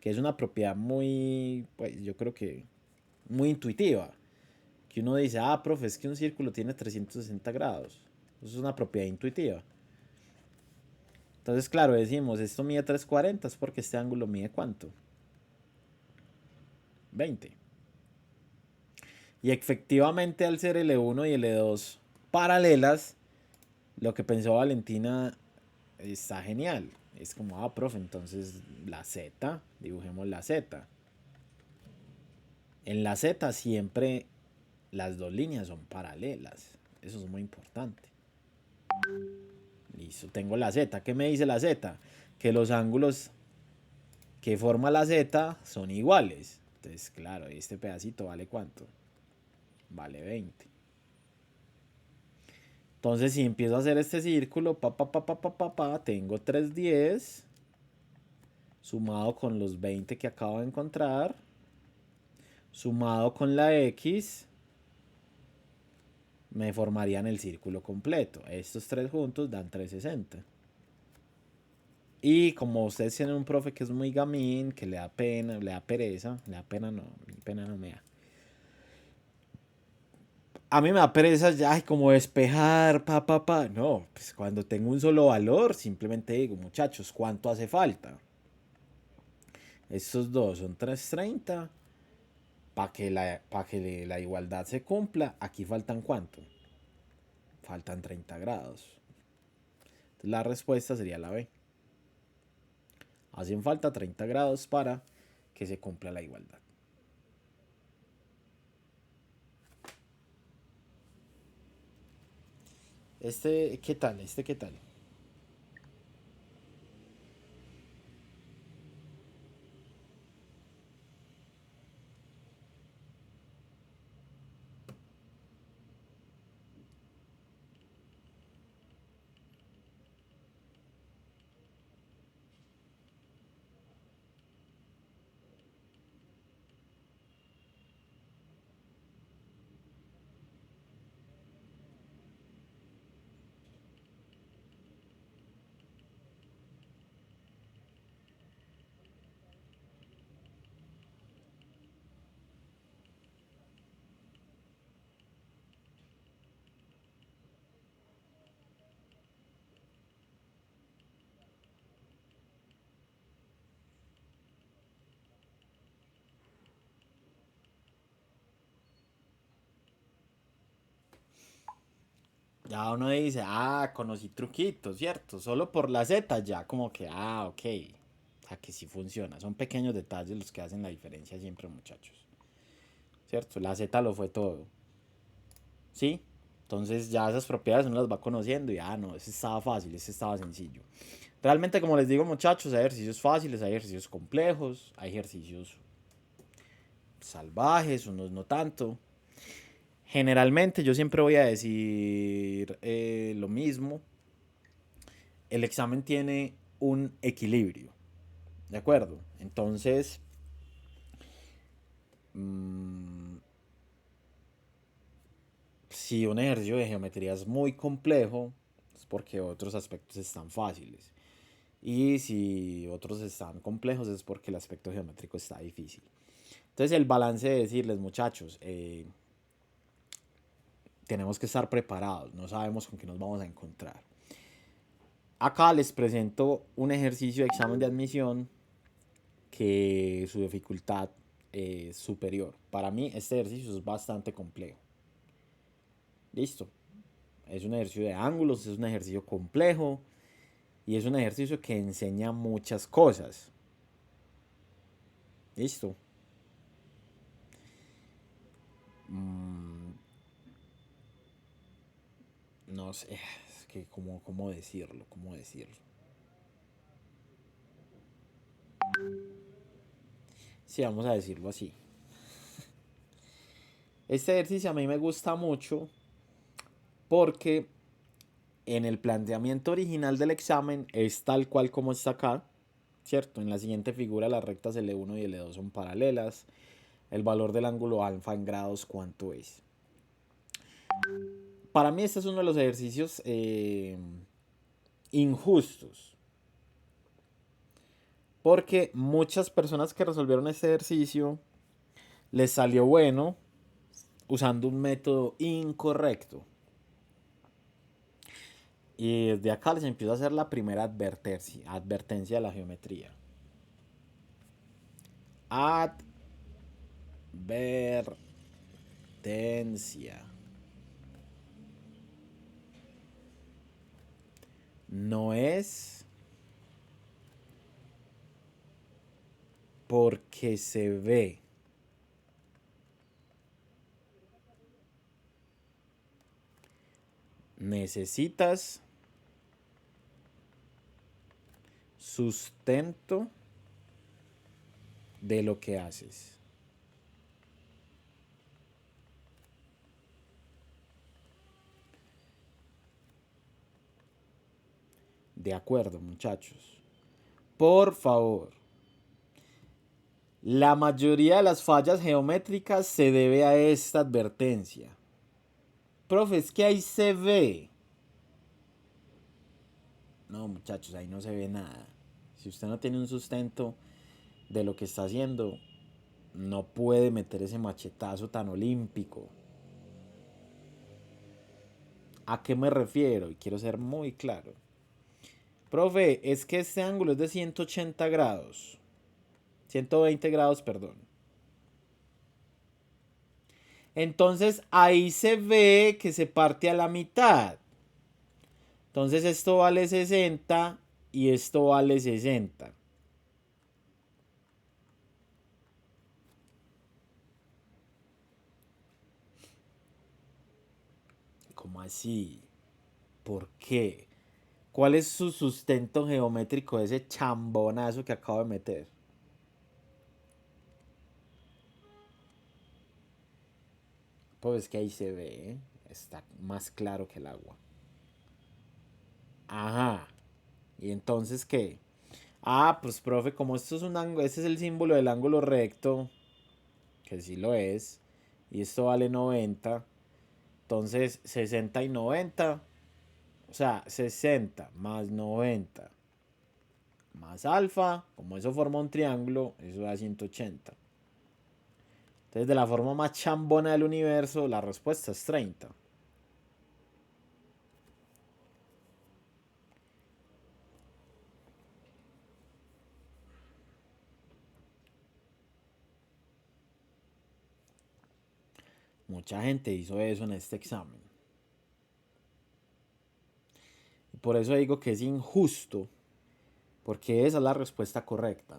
Speaker 1: Que es una propiedad muy, pues yo creo que muy intuitiva. Que uno dice, ah, profe, es que un círculo tiene 360 grados. Eso es una propiedad intuitiva. Entonces, claro, decimos, esto mide 340, es porque este ángulo mide ¿cuánto? 20. Y efectivamente, al ser L1 y L2 paralelas, lo que pensó Valentina está genial. Es como, ah, profe, entonces la Z, dibujemos la Z. En la Z siempre las dos líneas son paralelas. Eso es muy importante. Listo, tengo la Z. ¿Qué me dice la Z? Que los ángulos que forma la Z son iguales. Entonces, claro, este pedacito vale ¿cuánto? Vale 20. Entonces, si empiezo a hacer este círculo, tengo 310 sumado con los 20 que acabo de encontrar, sumado con la X, me formarían el círculo completo. Estos tres juntos dan 360. Y como ustedes tienen un profe que es muy gamín, que le da pena, le da pereza, le da pena no, mi pena no me da. A mí me da pereza ya como despejar, No, pues cuando tengo un solo valor, simplemente digo, muchachos, ¿cuánto hace falta? Estos dos son 330. Para que la igualdad se cumpla, aquí faltan ¿cuánto? Faltan 30 grados. Entonces la respuesta sería la B. Hacen falta 30 grados para que se cumpla la igualdad. ¿Qué tal? ¿Qué tal? Ya uno dice, ah, conocí truquitos, ¿cierto? Solo por la Z ya como que, ah, ok. O sea, que sí funciona. Son pequeños detalles los que hacen la diferencia siempre, muchachos. ¿Cierto? La Z lo fue todo. ¿Sí? Entonces ya esas propiedades uno las va conociendo y, ah, no, ese estaba fácil, ese estaba sencillo. Realmente, como les digo, muchachos, hay ejercicios fáciles, hay ejercicios complejos, hay ejercicios salvajes, unos no tanto. Generalmente yo siempre voy a decir lo mismo. El examen tiene un equilibrio, ¿de acuerdo? Entonces, mm, si un ejercicio de geometría es muy complejo, es porque otros aspectos están fáciles. Y si otros están complejos, es porque el aspecto geométrico está difícil. Entonces, el balance de decirles, muchachos, tenemos que estar preparados, no sabemos con qué nos vamos a encontrar. Acá les presento un ejercicio de examen de admisión que su dificultad es superior. Para mí este ejercicio es bastante complejo. Listo. Es un ejercicio de ángulos, es un ejercicio complejo y es un ejercicio que enseña muchas cosas. Listo. No sé, es que cómo decirlo, cómo decirlo. Sí, vamos a decirlo así. Este ejercicio a mí me gusta mucho porque en el planteamiento original del examen es tal cual como está acá, ¿cierto? En la siguiente figura las rectas L1 y L2 son paralelas. El valor del ángulo alfa en grados, ¿cuánto es? Para mí este es uno de los ejercicios injustos. Porque muchas personas que resolvieron este ejercicio les salió bueno usando un método incorrecto. Y desde acá les empiezo a hacer la primera advertencia de la geometría. Advertencia. No es porque se ve. Necesitas sustento de lo que haces. De acuerdo, muchachos. Por favor. La mayoría de las fallas geométricas se debe a esta advertencia. Profe, es que ahí se ve. No, muchachos, ahí no se ve nada. Si usted no tiene un sustento de lo que está haciendo, no puede meter ese machetazo tan olímpico. ¿A qué me refiero? Y quiero ser muy claro. Profe, es que este ángulo es de 180 grados. 120 grados, perdón. Entonces ahí se ve que se parte a la mitad. Entonces esto vale 60 y esto vale 60. ¿Cómo así? ¿Por qué? ¿Cuál es su sustento geométrico de ese chambonazo que acabo de meter? Pues es que ahí se ve, ¿eh? Está más claro que el agua. Ajá. ¿Y entonces qué? Ah, pues profe, como esto es un ángulo, este es el símbolo del ángulo recto, que sí lo es, y esto vale 90, entonces 60 y 90, o sea, 60 más 90 más alfa, como eso forma un triángulo, eso da 180. Entonces, de la forma más chambona del universo, la respuesta es 30. Mucha gente hizo eso en este examen. Y por eso digo que es injusto, porque esa es la respuesta correcta.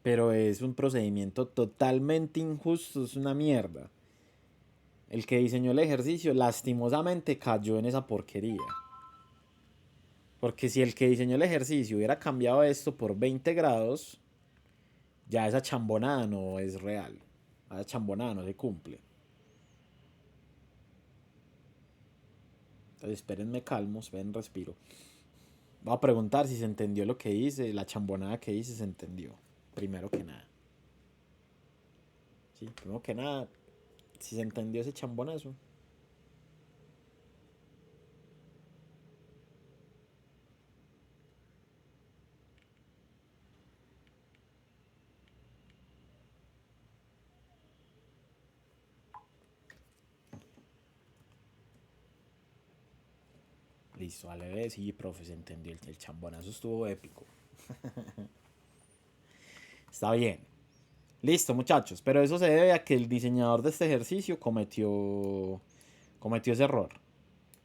Speaker 1: Pero es un procedimiento totalmente injusto, es una mierda. El que diseñó el ejercicio lastimosamente cayó en esa porquería. Porque si el que diseñó el ejercicio hubiera cambiado esto por 20 grados, ya esa chambonada no es real. La chambonada no se cumple. Entonces espérenme calmos, ven, respiro. Voy a preguntar si se entendió lo que hice, la chambonada que hice se entendió. Primero que nada. Sí, primero que nada, si se entendió ese chambonazo. Listo, vale, sí, profe, se entendió. El chambonazo estuvo épico. Está bien. Listo, muchachos. Pero eso se debe a que el diseñador de este ejercicio cometió ese error.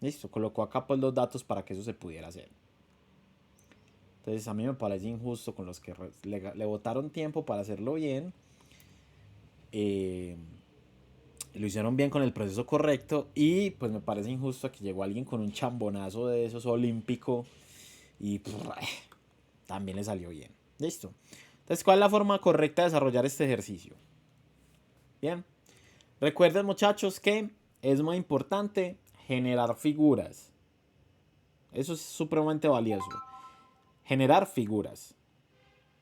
Speaker 1: Listo, colocó acá pues los datos para que eso se pudiera hacer. Entonces a mí me parece injusto con los que le botaron tiempo para hacerlo bien. Lo hicieron bien con el proceso correcto. Y pues me parece injusto que llegó alguien con un chambonazo de esos olímpico. Y también le salió bien. Listo. Entonces, ¿cuál es la forma correcta de desarrollar este ejercicio? Bien. Recuerden, muchachos, que es muy importante generar figuras. Eso es supremamente valioso. Generar figuras.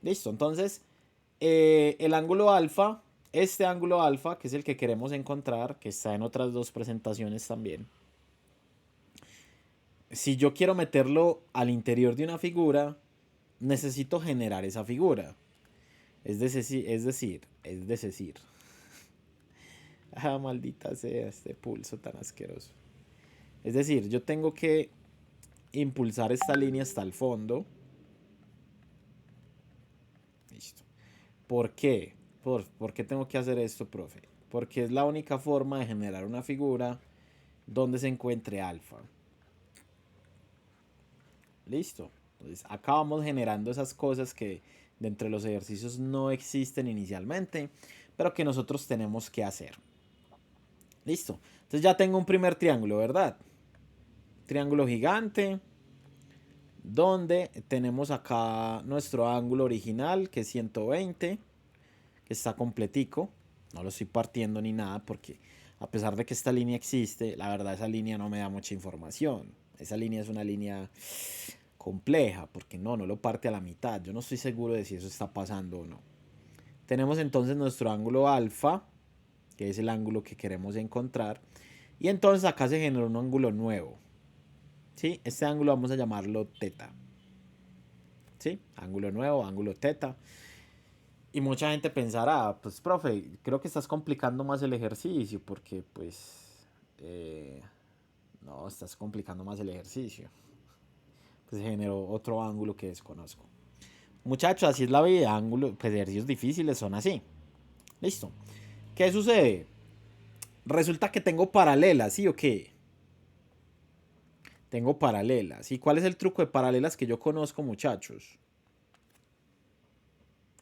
Speaker 1: Listo. Entonces, el ángulo alfa, este ángulo alfa, que es el que queremos encontrar, que está en otras dos presentaciones también. Si yo quiero meterlo al interior de una figura, necesito generar esa figura. Es decir. Ah, maldita sea este pulso tan asqueroso. Es decir, yo tengo que impulsar esta línea hasta el fondo. Listo. ¿Por qué? ¿Por qué tengo que hacer esto, profe? Porque es la única forma de generar una figura donde se encuentre alfa. Listo. Entonces, acá vamos generando esas cosas que dentro de los ejercicios no existen inicialmente, pero que nosotros tenemos que hacer. Listo. Entonces ya tengo un primer triángulo, ¿verdad? Triángulo gigante. Donde tenemos acá nuestro ángulo original, que es 120. Que está completico. No lo estoy partiendo ni nada porque a pesar de que esta línea existe, la verdad esa línea no me da mucha información. Esa línea es una línea compleja porque no lo parte a la mitad. Yo no estoy seguro de si eso está pasando o no. Tenemos entonces nuestro ángulo alfa, que es el ángulo que queremos encontrar. Y entonces acá se generó un ángulo nuevo. ¿Sí? Este ángulo vamos a llamarlo teta. ¿Sí? Ángulo nuevo, ángulo teta. Y mucha gente pensará, pues profe, creo que estás complicando más el ejercicio porque pues no, estás complicando más el ejercicio. Pues se generó otro ángulo que desconozco. Muchachos, así es la vida, ángulos, pues ejercicios difíciles son así. Listo. ¿Qué sucede? Resulta que tengo paralelas, ¿sí o qué? Tengo paralelas. ¿Y cuál es el truco de paralelas que yo conozco, muchachos?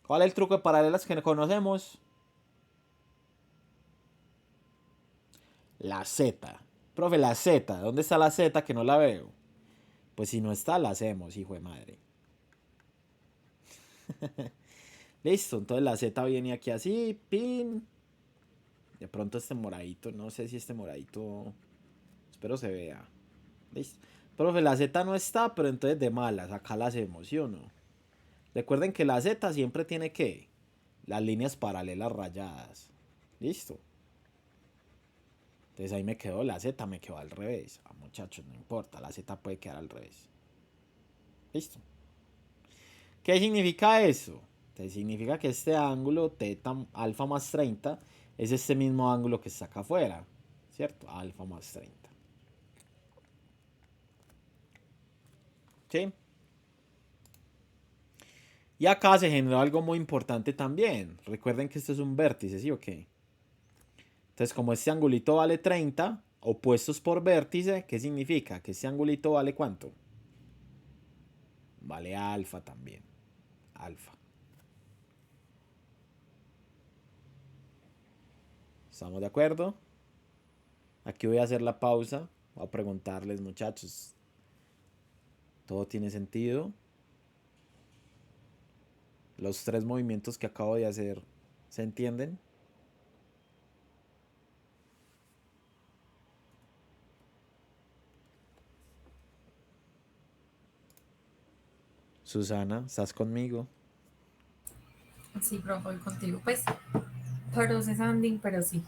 Speaker 1: ¿Cuál es el truco de paralelas que conocemos? La Z. Profe, la Z. ¿Dónde está la Z que no la veo? Pues si no está, la hacemos, hijo de madre. Listo, entonces la Z viene aquí así, pin. De pronto este moradito, no sé si este moradito, espero se vea. Listo. Profe, la Z no está, pero entonces de malas, acá la hacemos, ¿sí o no? Recuerden que la Z siempre tiene que las líneas paralelas rayadas. Listo. Entonces ahí me quedó la Z, me quedó al revés. Ah, muchachos, no importa, la Z puede quedar al revés. Listo. ¿Qué significa eso? Entonces significa que este ángulo teta alfa más 30 es este mismo ángulo que está acá afuera. ¿Cierto? Alfa más 30. ¿Sí? Y acá se generó algo muy importante también. Recuerden que esto es un vértice, ¿sí o qué? Entonces, como este angulito vale 30, opuestos por vértice, ¿qué significa? Que este angulito vale ¿cuánto? Vale alfa también. Alfa. ¿Estamos de acuerdo? Aquí voy a hacer la pausa. Voy a preguntarles, muchachos. ¿Todo tiene sentido? Los tres movimientos que acabo de hacer, ¿se entienden? Susana, ¿estás conmigo?
Speaker 3: Sí, profe, voy contigo. Pues, procesando, pero sí.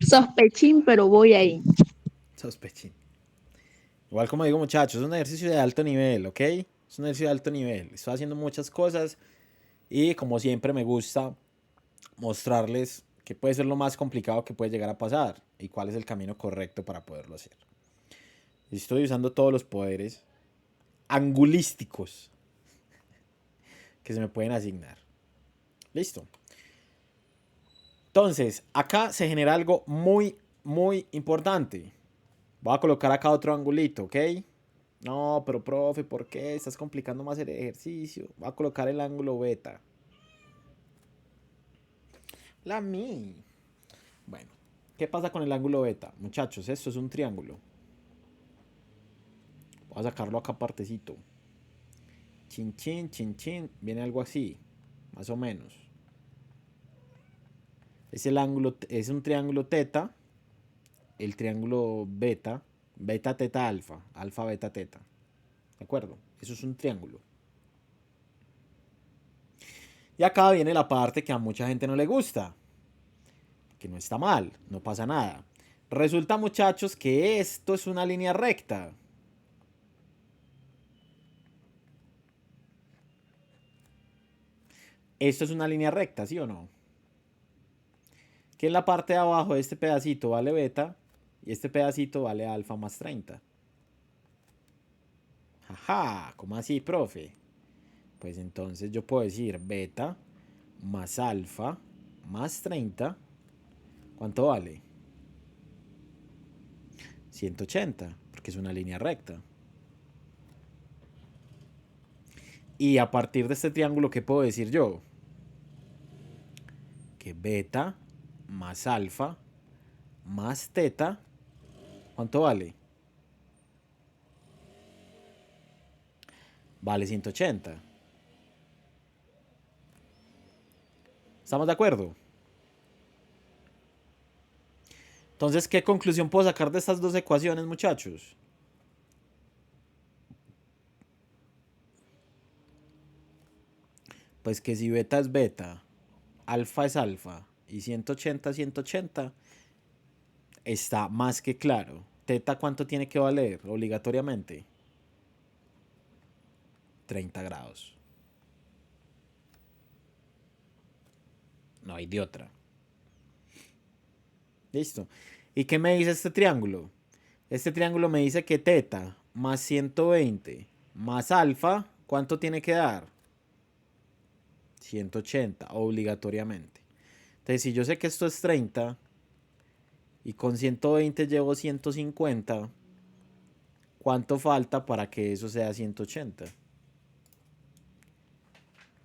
Speaker 2: Sospechín, pero voy ahí.
Speaker 1: Sospechín. Igual como digo muchachos, es un ejercicio de alto nivel, ¿ok? Es un ejercicio de alto nivel. Estoy haciendo muchas cosas y como siempre me gusta mostrarles qué puede ser lo más complicado que puede llegar a pasar y cuál es el camino correcto para poderlo hacer. Estoy usando todos los poderes angulísticos que se me pueden asignar. Listo. Entonces, acá se genera algo muy, muy importante. Voy a colocar acá otro angulito, ¿ok? No, pero profe, ¿por qué? Estás complicando más el ejercicio. Voy a colocar el ángulo beta. La mi. Bueno, ¿qué pasa con el ángulo beta? Muchachos, esto es un triángulo. Voy a sacarlo acá partecito. Chin, chin, chin, chin. Viene algo así. Más o menos. Es el ángulo, es un triángulo teta. El triángulo beta. Beta, teta, alfa. Alfa, beta, teta. ¿De acuerdo? Eso es un triángulo. Y acá viene la parte que a mucha gente no le gusta. Que no está mal, no pasa nada. Resulta, muchachos, que esto es una línea recta. Esto es una línea recta, ¿sí o no? Que en la parte de abajo de este pedacito vale beta y este pedacito vale alfa más 30. Ajá, ¿cómo así, profe? Pues entonces yo puedo decir beta más alfa más 30. ¿Cuánto vale? 180, porque es una línea recta. Y a partir de este triángulo, ¿qué puedo decir yo? Que beta más alfa más teta, ¿cuánto vale? Vale 180. ¿Estamos de acuerdo? Entonces, ¿qué conclusión puedo sacar de estas dos ecuaciones, muchachos? Pues que si beta es beta, alfa es alfa y 180, 180, está más que claro. Teta, ¿cuánto tiene que valer obligatoriamente? 30 grados. No hay de otra. Listo. ¿Y qué me dice este triángulo? Este triángulo me dice que teta más 120 más alfa, ¿cuánto tiene que dar? 180, obligatoriamente. Entonces, si yo sé que esto es 30 y con 120 llevo 150, ¿cuánto falta para que eso sea 180?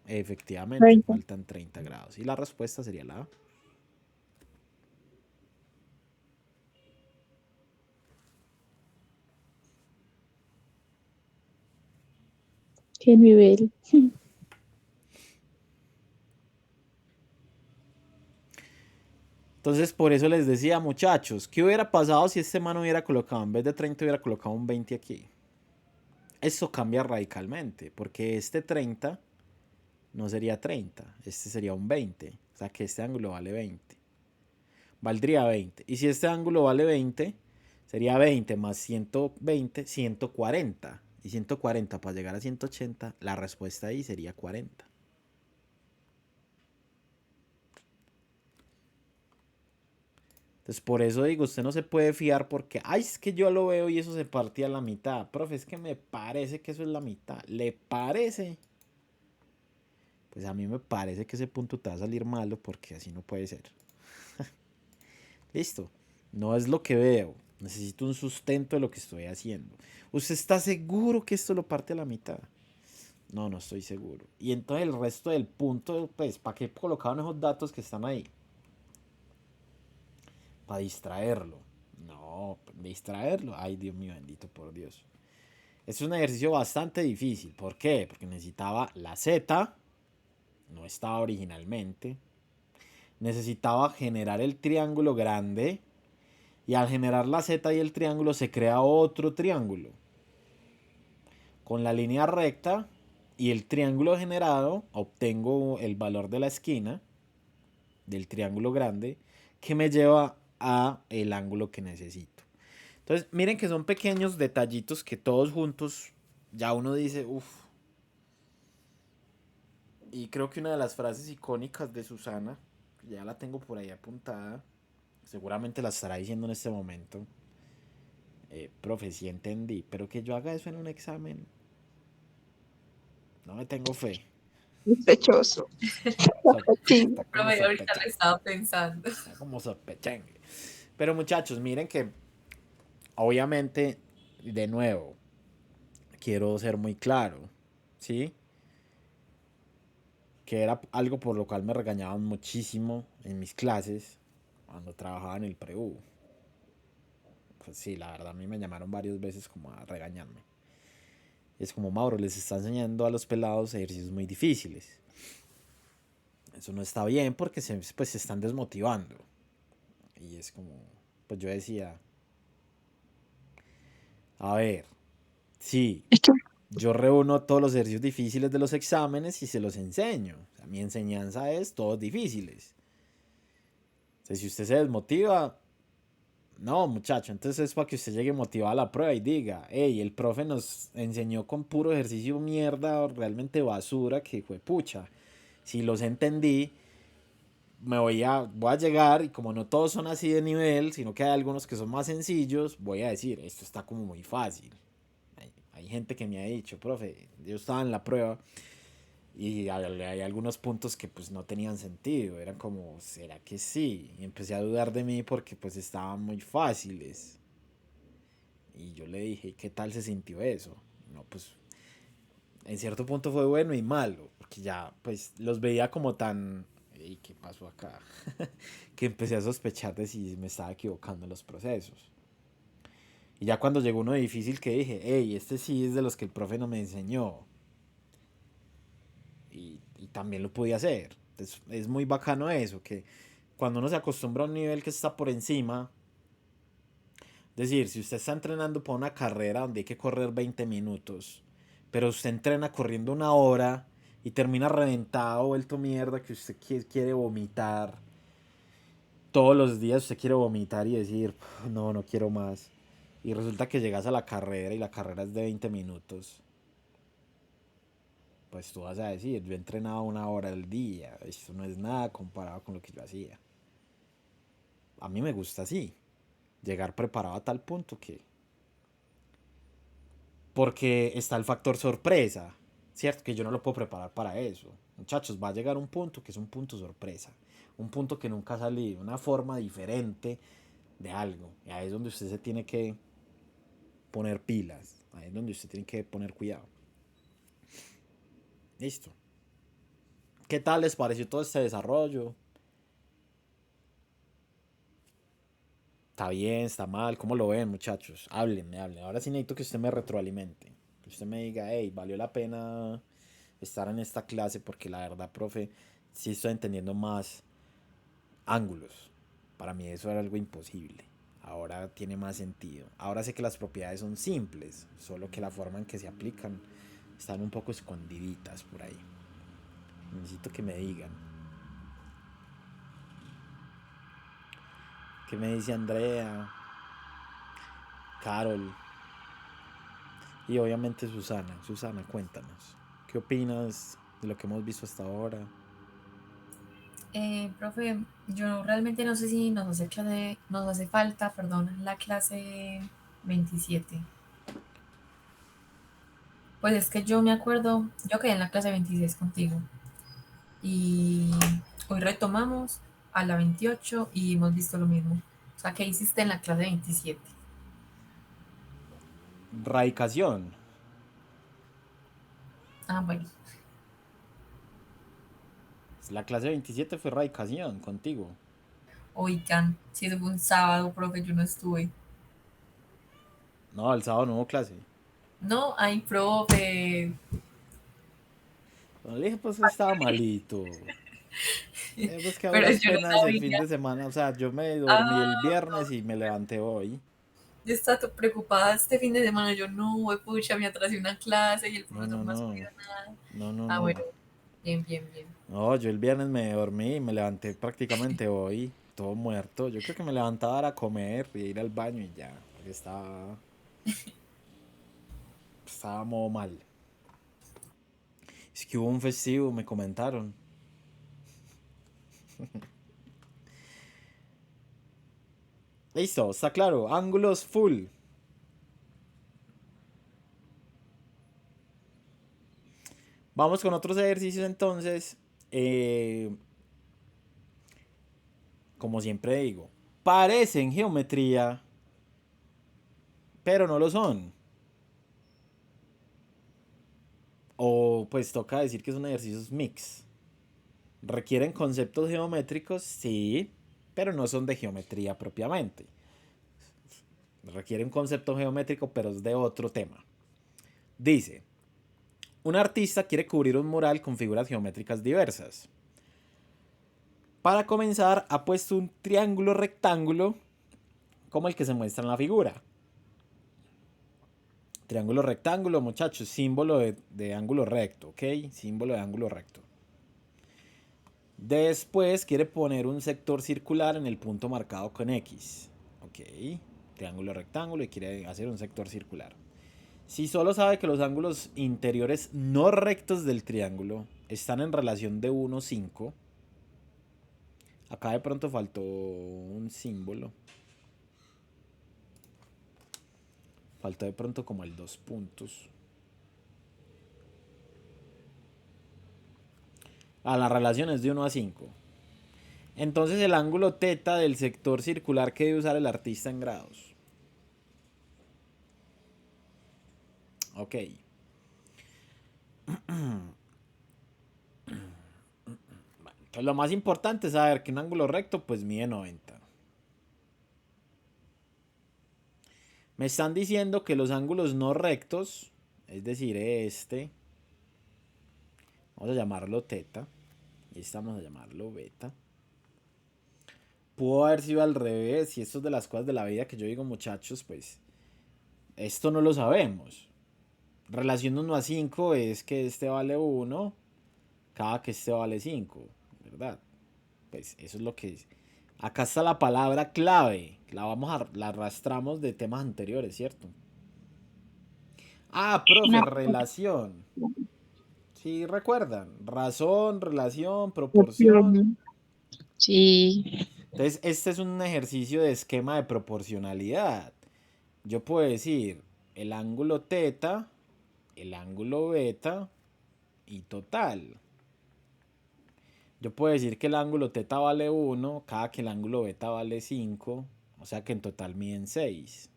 Speaker 1: Efectivamente,
Speaker 2: 30.
Speaker 1: faltan 30 grados. Y la respuesta sería la A.
Speaker 2: ¿Qué nivel?
Speaker 1: Entonces, por eso les decía, muchachos, ¿qué hubiera pasado si este man hubiera colocado, en vez de 30, hubiera colocado un 20 aquí? Eso cambia radicalmente, porque este 30 no sería 30, este sería un 20. O sea que este ángulo vale 20. Valdría 20. Y si este ángulo vale 20, sería 20 más 120, 140. Y 140 para llegar a 180, la respuesta ahí sería 40. Entonces, por eso digo, usted no se puede fiar porque, ay, es que yo lo veo y eso se partía a la mitad. Profe, es que me parece que eso es la mitad. ¿Le parece? Pues a mí me parece que ese punto te va a salir malo porque así no puede ser. Listo. No es lo que veo. Necesito un sustento de lo que estoy haciendo. ¿Usted está seguro que esto lo parte a la mitad? No, no estoy seguro. Y entonces el resto del punto, pues, ¿para qué colocaron esos datos que están ahí? Para distraerlo. No, distraerlo. Ay, Dios mío, bendito por Dios. Es un ejercicio bastante difícil. ¿Por qué? Porque necesitaba la Z. No estaba originalmente. Necesitaba generar el triángulo grande. Y al generar la Z y el triángulo se crea otro triángulo. Con la línea recta y el triángulo generado obtengo el valor de la esquina del triángulo grande que me lleva a el ángulo que necesito. Entonces, miren que son pequeños detallitos que todos juntos ya uno dice, uff. Y creo que una de las frases icónicas de Susana, ya la tengo por ahí apuntada, seguramente la estará diciendo en este momento. Profe, sí entendí, pero que yo haga eso en un examen, no me tengo fe.
Speaker 2: Sospechoso. Sí.
Speaker 1: Está como
Speaker 3: Profe, ahorita lo
Speaker 1: sospechando.
Speaker 3: estaba pensando.
Speaker 1: Está como sospechengue. Pero muchachos, miren que obviamente, de nuevo, quiero ser muy claro, ¿sí? Que era algo por lo cual me regañaban muchísimo en mis clases cuando trabajaba en el pre-U. Pues sí, la verdad a mí me llamaron varias veces como a regañarme. Es como, Mauro, les está enseñando a los pelados ejercicios muy difíciles. Eso no está bien porque pues, se están desmotivando. Y es como, pues yo decía, a ver, sí,
Speaker 2: Es que
Speaker 1: yo reúno todos los ejercicios difíciles de los exámenes y se los enseño. O sea, mi enseñanza es todos difíciles. O sea, si usted se desmotiva, no, muchacho, entonces es para que usted llegue motivado a la prueba y diga, hey, el profe nos enseñó con puro ejercicio mierda, realmente basura, que fue pucha. Si los entendí, voy a llegar y como no todos son así de nivel, sino que hay algunos que son más sencillos, voy a decir, esto está como muy fácil. Hay gente que me ha dicho, profe, yo estaba en la prueba y hay algunos puntos que pues no tenían sentido, eran como, ¿será que sí? Y empecé a dudar de mí porque pues estaban muy fáciles. Y yo le dije, ¿qué tal se sintió eso? No, pues en cierto punto fue bueno y malo, porque ya pues los veía como tan... ¿Y qué pasó acá? Que empecé a sospechar de si me estaba equivocando en los procesos. Y ya cuando llegó uno difícil que dije, hey, este sí es de los que el profe no me enseñó. Y también lo pude hacer. Entonces, es muy bacano eso, que cuando uno se acostumbra a un nivel que está por encima, es decir, si usted está entrenando para una carrera donde hay que correr 20 minutos, pero usted entrena corriendo una hora y termina reventado, vuelto mierda, que usted quiere vomitar. Todos los días usted quiere vomitar y decir, no, no quiero más. Y resulta que llegas a la carrera y la carrera es de 20 minutos. Pues tú vas a decir, yo he entrenado una hora al día, esto no es nada comparado con lo que yo hacía. A mí me gusta así, llegar preparado a tal punto que... Porque está el factor sorpresa, ¿cierto? Que yo no lo puedo preparar para eso. Muchachos, va a llegar un punto que es un punto sorpresa, un punto que nunca ha salido, una forma diferente de algo. Y ahí es donde usted se tiene que poner pilas, ahí es donde usted tiene que poner cuidado. Listo. ¿Qué tal les pareció todo este desarrollo? ¿Está bien? ¿Está mal? ¿Cómo lo ven, muchachos? Háblenme, háblenme. Ahora sí necesito que usted me retroalimente. Que usted me diga, hey, valió la pena estar en esta clase porque la verdad, profe, sí estoy entendiendo más ángulos. Para mí eso era algo imposible. Ahora tiene más sentido. Ahora sé que las propiedades son simples, solo que la forma en que se aplican están un poco escondiditas por ahí. Necesito que me digan. ¿Qué me dice Andrea? Carol. Y obviamente Susana. Susana, cuéntanos. ¿Qué opinas de lo que hemos visto hasta ahora?
Speaker 3: Profe, yo realmente no sé si nos hace falta, perdón, la clase 27. Pues es que yo me acuerdo, yo quedé en la clase 26 contigo y hoy retomamos a la 28 y hemos visto lo mismo. O sea, ¿qué hiciste en la clase 27?
Speaker 1: Radicación.
Speaker 3: Ah, bueno,
Speaker 1: La clase 27 fue radicación contigo.
Speaker 3: oigan, si eso fue un sábado, profe, yo no estuve.
Speaker 1: No, el sábado no hubo clase.
Speaker 3: No, ay, profe.
Speaker 1: No le dije pues que estaba malito. Pues que a
Speaker 3: Pero
Speaker 1: duras
Speaker 3: yo no
Speaker 1: penas el fin
Speaker 3: sabía.
Speaker 1: de semana. O sea, yo me dormí el
Speaker 3: Ah,
Speaker 1: viernes y me levanté hoy.
Speaker 3: Yo estaba preocupada este fin de semana. Yo no, pucha, me atrasé una clase y el
Speaker 1: No,
Speaker 3: profesor
Speaker 1: no,
Speaker 3: no ha
Speaker 1: no.
Speaker 3: subido nada.
Speaker 1: No, no,
Speaker 3: Ah, bueno,
Speaker 1: no.
Speaker 3: bien, bien, bien.
Speaker 1: No, yo el viernes me dormí y me levanté prácticamente hoy, todo muerto. Yo creo que me levantaba a comer y ir al baño y ya. Porque estaba modo mal. Es que hubo un festivo, me comentaron. Listo, está claro. Ángulos full. Vamos con otros ejercicios entonces. Eh, como siempre digo, parecen geometría, pero no lo son. O pues toca decir que son ejercicios mix. Requieren conceptos geométricos, sí, pero no son de geometría propiamente. Requieren un concepto geométrico, pero es de otro tema. Dice, un artista quiere cubrir un mural con figuras geométricas diversas. Para comenzar, ha puesto un triángulo rectángulo como el que se muestra en la figura. Triángulo rectángulo, muchachos, símbolo de ángulo recto, ¿ok? Símbolo de ángulo recto. Después quiere poner un sector circular en el punto marcado con X. Ok, triángulo rectángulo y quiere hacer un sector circular. Si solo sabe que los ángulos interiores no rectos del triángulo están en relación de 1, 5. Acá de pronto faltó un símbolo. Faltó de pronto como el 2 puntos. La relación es de 1 a 5. Entonces el ángulo teta del sector circular que debe usar el artista en grados. Ok. Entonces lo más importante es saber que un ángulo recto pues mide 90. Me están diciendo que los ángulos no rectos, es decir, este, vamos a llamarlo teta, y este vamos a llamarlo beta. Pudo haber sido al revés, y esto es de las cosas de la vida que yo digo, muchachos, pues esto no lo sabemos. Relación 1 a 5 es que este vale 1, cada que este vale 5, ¿verdad? Pues eso es lo que es. Acá está la palabra clave, la arrastramos de temas anteriores, ¿cierto? Ah, profe,
Speaker 2: Una
Speaker 1: relación. Sí, recuerdan. Razón, relación, proporción.
Speaker 2: proporción. Sí.
Speaker 1: Entonces, este es un ejercicio de esquema de proporcionalidad. Yo puedo decir el ángulo teta, el ángulo beta y total. Yo puedo decir que el ángulo teta vale 1, cada que el ángulo beta vale 5, o sea que en total miden 6.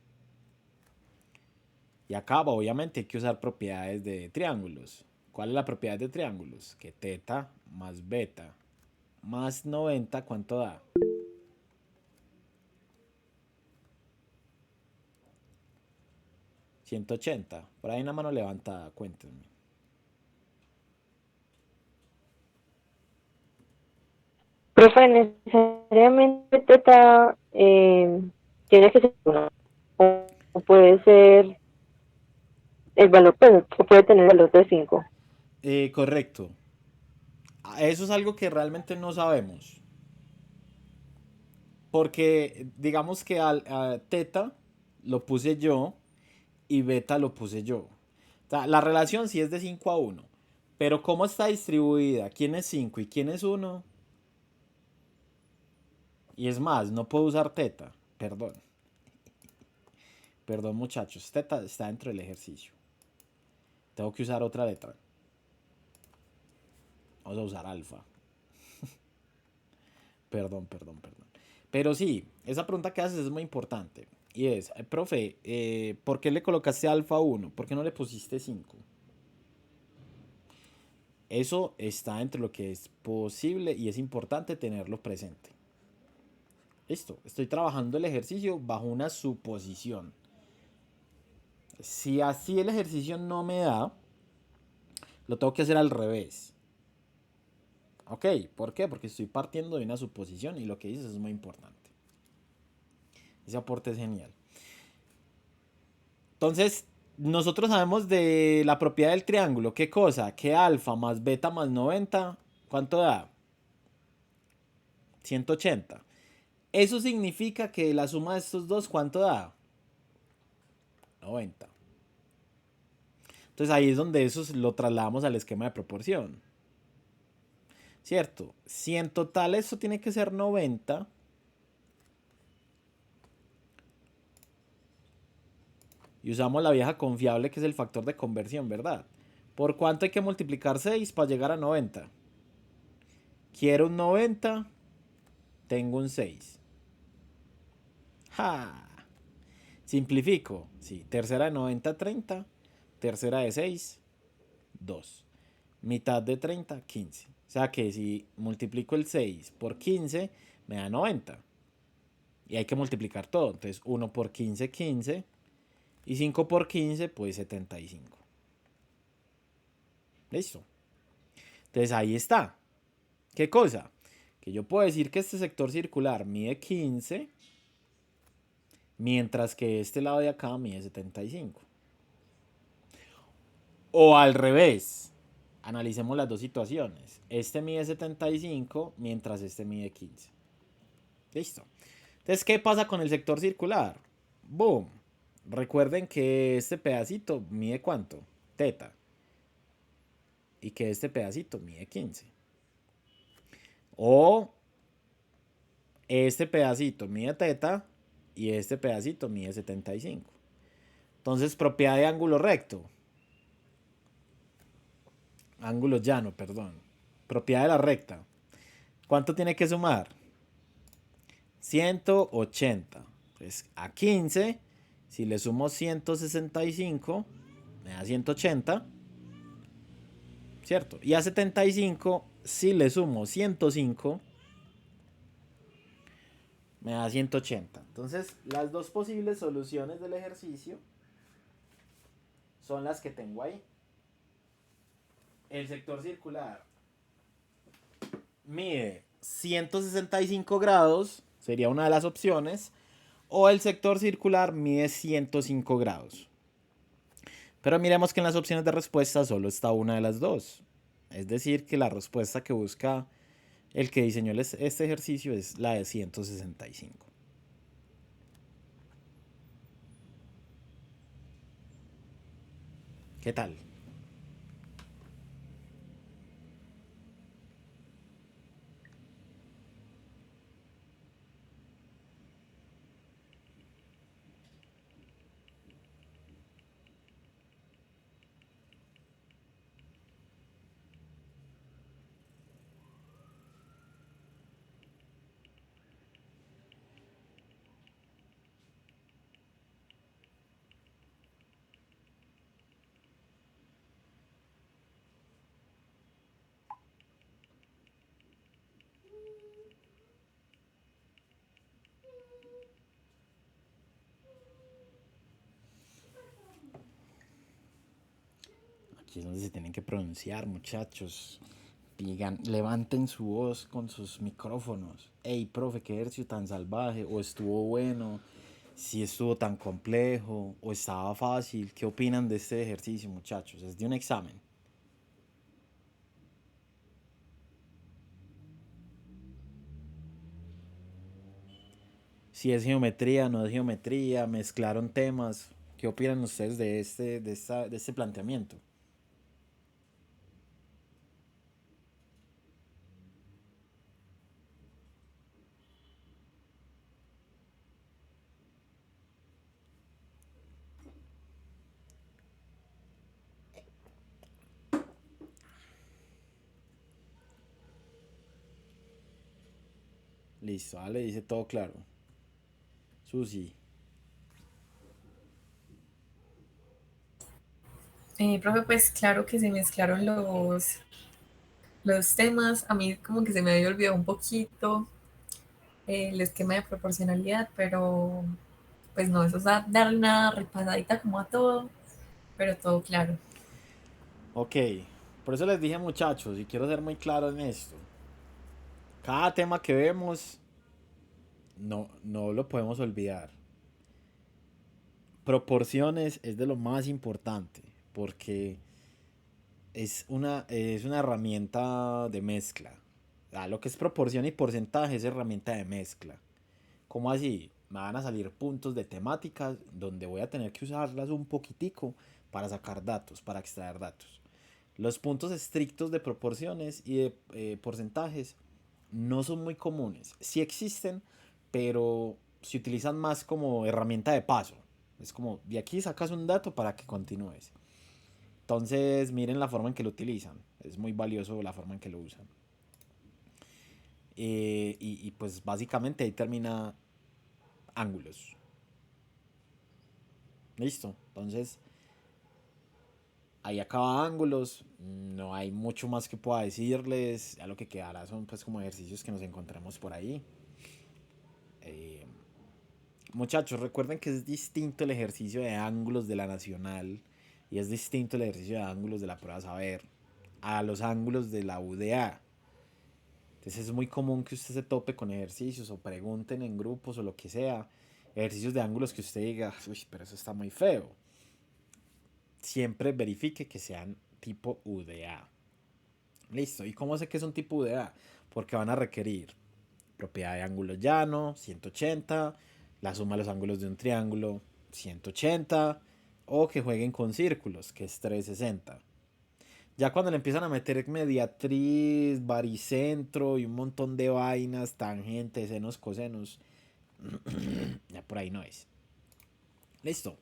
Speaker 1: Y acá obviamente hay que usar propiedades de triángulos. ¿Cuál es la propiedad de triángulos? Que teta más beta más 90, ¿cuánto da? 180. Por ahí una mano levantada, cuéntenme.
Speaker 4: Profe, necesariamente teta tiene que ser uno, o puede ser el valor, pues, o puede tener el valor de 5.
Speaker 1: Correcto. Eso es algo que realmente no sabemos. Porque digamos que a teta lo puse yo y beta lo puse yo. O sea, la relación sí es de 5 a 1. Pero cómo está distribuida, quién es 5 y quién es 1. Y es más, no puedo usar teta. Perdón. Perdón muchachos. Teta está dentro del ejercicio. Tengo que usar otra letra. Vamos a usar alfa. Perdón, perdón, perdón. Pero sí, esa pregunta que haces es muy importante. Y es, profe, ¿por qué le colocaste alfa 1? ¿Por qué no le pusiste 5? Eso está entre lo que es posible y es importante tenerlo presente. Listo, estoy trabajando el ejercicio bajo una suposición. Si así el ejercicio no me da, lo tengo que hacer al revés. Ok, ¿por qué? Porque estoy partiendo de una suposición y lo que dices es muy importante. Ese aporte es genial. Entonces, nosotros sabemos de la propiedad del triángulo. ¿Qué cosa? Que alfa más beta más 90, ¿cuánto da? 180. Eso significa que la suma de estos dos, ¿cuánto da? 90. Entonces ahí es donde eso lo trasladamos al esquema de proporción. ¿Cierto? Si en total eso tiene que ser 90, y usamos la vieja confiable que es el factor de conversión, ¿verdad? ¿Por cuánto hay que multiplicar 6 para llegar a 90? Quiero un 90, tengo un 6. ¡Ja! Simplifico. Sí, tercera de 90, 30. Tercera de 6, 2. Mitad de 30, 15. O sea que si multiplico el 6 por 15, me da 90. Y hay que multiplicar todo. Entonces 1 por 15, 15. Y 5 por 15, pues 75. Listo. Entonces ahí está. ¿Qué cosa? Que yo puedo decir que este sector circular mide 15, mientras que este lado de acá mide 75. O al revés. Analicemos las dos situaciones. Este mide 75, mientras este mide 15. Listo. Entonces, ¿qué pasa con el sector circular? Boom. Recuerden que este pedacito mide ¿cuánto? Teta. Y que este pedacito mide 15. O este pedacito mide teta y este pedacito mide 75. Entonces, propiedad de ángulo recto. Ángulo llano, perdón. Propiedad de la recta. ¿Cuánto tiene que sumar? 180. Entonces, a 15, si le sumo 165, me da 180. ¿Cierto? Y a 75, si le sumo 105, me da 180. Entonces, las dos posibles soluciones del ejercicio son las que tengo ahí. El sector circular mide 165 grados, sería una de las opciones, o el sector circular mide 105 grados. Pero miremos que en las opciones de respuesta solo está una de las dos. Es decir, que la respuesta que busca el que diseñó este ejercicio es la de 165. ¿Qué tal? Aquí es donde se tienen que pronunciar, muchachos. Digan, levanten su voz con sus micrófonos. Hey, profe, qué ejercicio tan salvaje. O estuvo bueno, si estuvo tan complejo, o estaba fácil. ¿Qué opinan de este ejercicio, muchachos? Es de un examen. Si es geometría, no es geometría, mezclaron temas. ¿Qué opinan ustedes de este planteamiento? Listo, Ale dice todo claro. Susi.
Speaker 3: Profe, pues claro que se mezclaron los temas. A mí como que se me había olvidado un poquito el esquema de proporcionalidad, pero pues no, eso es darle una repasadita como a todo, pero todo claro.
Speaker 1: Ok, por eso les dije, muchachos, y quiero ser muy claro en esto. Cada tema que vemos, no lo podemos olvidar. proporciones es de lo más importante porque es una herramienta de mezcla. Lo que es proporción y porcentaje es herramienta de mezcla. ¿Cómo así? Me van a salir puntos de temáticas donde voy a tener que usarlas un poquitico para sacar datos, para extraer datos. Los puntos estrictos de proporciones y de porcentajes no son muy comunes. Sí existen, pero se utilizan más como herramienta de paso. Es como, de aquí sacas un dato para que continúes. Entonces, miren la forma en que lo utilizan. Es muy valioso la forma en que lo usan. Y pues básicamente ahí termina ángulos. Listo. Entonces, ahí acaba ángulos. No hay mucho más que pueda decirles. Ya lo que quedará son pues como ejercicios que nos encontremos por ahí. Muchachos, recuerden que es distinto el ejercicio de ángulos de la nacional y es distinto el ejercicio de ángulos de la prueba saber a los ángulos de la UDA. Entonces es muy común que usted se tope con ejercicios o pregunten en grupos o lo que sea, ejercicios de ángulos que usted diga, uy, pero eso está muy feo. Siempre verifique que sean tipo UDA. Listo. ¿Y cómo sé que es un tipo UDA? Porque van a requerir propiedad de ángulo llano, 180, la suma de los ángulos de un triángulo, 180, o que jueguen con círculos, que es 360. Ya cuando le empiezan a meter mediatriz, baricentro y un montón de vainas, tangentes, senos, cosenos, ya por ahí no es. Listo.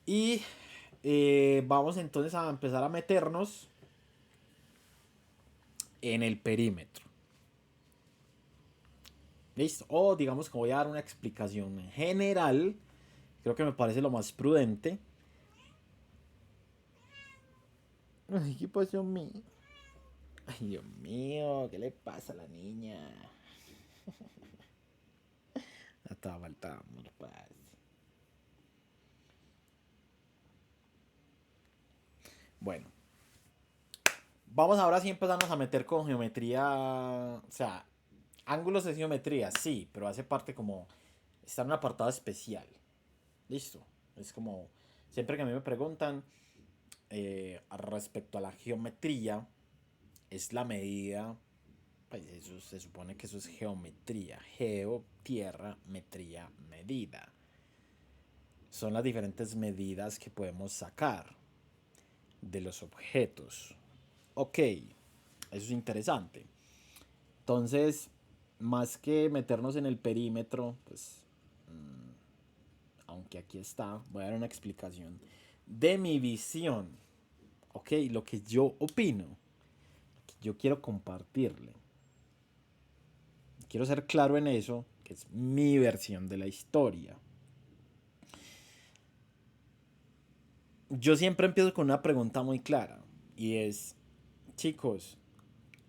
Speaker 1: Y vamos entonces a empezar a meternos en el perímetro. Listo. O digamos que voy a dar una explicación general. Creo que me parece lo más prudente. Ay, ¿qué pasó a mí? Ay, Dios mío, ¿qué le pasa a la niña? Estaba faltando paz. Bueno, vamos ahora sí a empezarnos a meter con geometría. O sea, ángulos de geometría, sí, pero hace parte como. Está en un apartado especial. Listo. Es como. Siempre que a mí me preguntan respecto a la geometría, es la medida. Pues eso se supone que eso es geometría. Geo, tierra, metría, medida. Son las diferentes medidas que podemos sacar de los objetos. Ok, eso es interesante. Entonces, más que meternos en el perímetro, pues, aunque aquí está, voy a dar una explicación de mi visión. Ok, lo que yo opino, que yo quiero compartirle. Quiero ser claro en eso, que es mi versión de la historia. Yo siempre empiezo con una pregunta muy clara y es, chicos,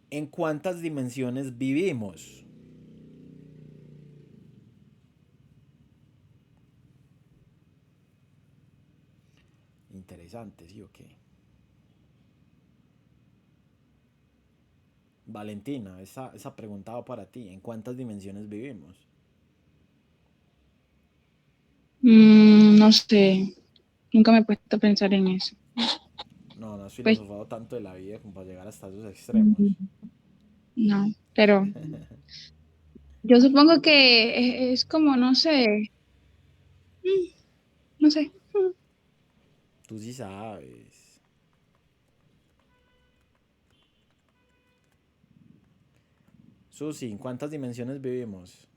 Speaker 1: ¿en cuántas dimensiones vivimos? Interesante, ¿sí o qué? Valentina, esa pregunta va para ti. ¿En cuántas dimensiones vivimos?
Speaker 2: No sé, nunca me he puesto a pensar en eso.
Speaker 1: No, no has
Speaker 2: Pues,
Speaker 1: filosofado tanto de la vida como para llegar hasta esos extremos.
Speaker 2: mm, no, pero yo supongo que es como, no sé, mm, no sé.
Speaker 1: Tú sí sabes. Susi, ¿en cuántas dimensiones vivimos?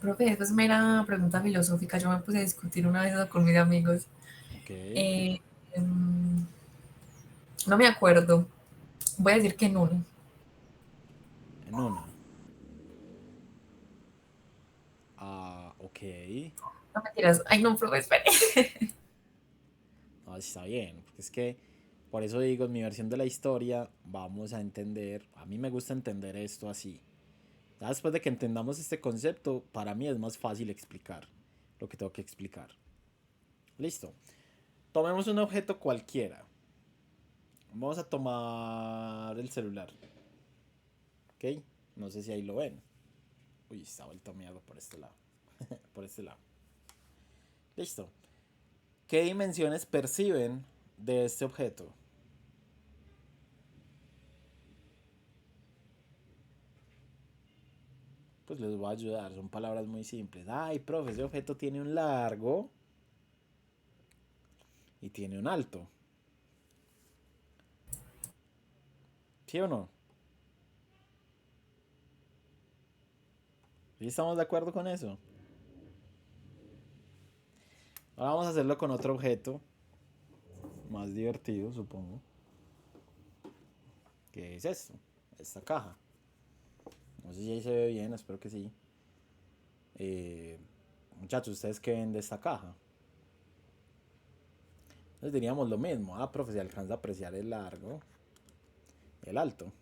Speaker 3: Profe, esa es mera pregunta filosófica. Yo me puse a discutir una vez eso con mis amigos.
Speaker 1: Ok,
Speaker 3: Eh, em, no me acuerdo. Voy a decir que en uno.
Speaker 1: en una. Ok.
Speaker 3: No mentiras. Ay, no, profe, espere.
Speaker 1: No, está bien. Porque es que, por eso digo, en mi versión de la historia, vamos a entender. A mí me gusta entender esto así. Ya después de que entendamos este concepto, para mí es más fácil explicar lo que tengo que explicar. Listo. Tomemos un objeto cualquiera. Vamos a tomar el celular. ¿Ok? No sé si ahí lo ven. Uy, está vuelto a mierda por este lado. Por este lado. Listo. ¿Qué dimensiones perciben de este objeto? Pues les voy a ayudar. Son palabras muy simples. Ay, profe, ese objeto tiene un largo y tiene un alto. ¿Sí o no? ¿Sí estamos de acuerdo con eso? Ahora vamos a hacerlo con otro objeto. Más divertido, supongo. ¿Qué es esto? Esta caja. No sé si ahí se ve bien, espero que sí. Muchachos, ¿ustedes qué ven de esta caja? Entonces diríamos lo mismo. Ah, profe, se alcanza a apreciar el largo, el alto.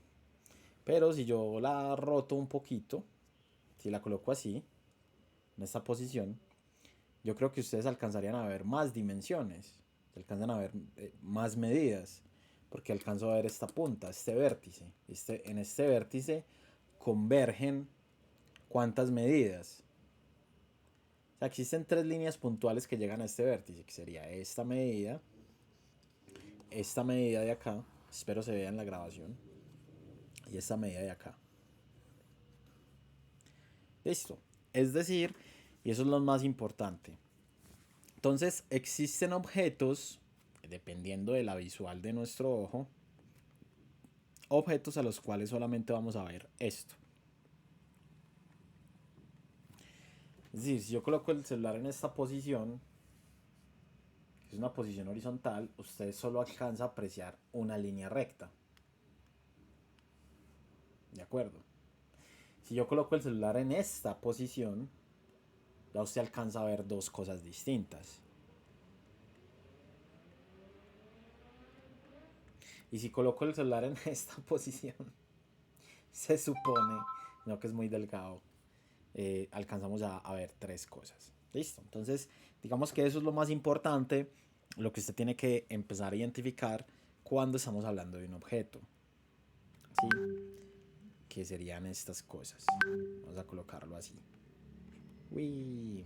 Speaker 1: Pero si yo la roto un poquito, si la coloco así, en esta posición, yo creo que ustedes alcanzarían a ver más dimensiones. Alcanzan a ver más medidas. Porque alcanzo a ver esta punta, este vértice. En este vértice convergen cuántas medidas. O sea, existen tres líneas puntuales que llegan a este vértice, que sería esta medida de acá, espero se vea en la grabación, y esta medida de acá. Listo. Es decir, y eso es lo más importante. Entonces, existen objetos, dependiendo de la visual de nuestro ojo, objetos a los cuales solamente vamos a ver esto. Es decir, si yo coloco el celular en esta posición, que es una posición horizontal, usted solo alcanza a apreciar una línea recta. ¿De acuerdo? Si yo coloco el celular en esta posición, ya usted alcanza a ver dos cosas distintas. Y si coloco el celular en esta posición, se supone, no que es muy delgado, alcanzamos a ver tres cosas. Listo. Entonces, digamos que eso es lo más importante, lo que usted tiene que empezar a identificar cuando estamos hablando de un objeto. ¿Sí? Que serían estas cosas. Vamos a colocarlo así. Uy.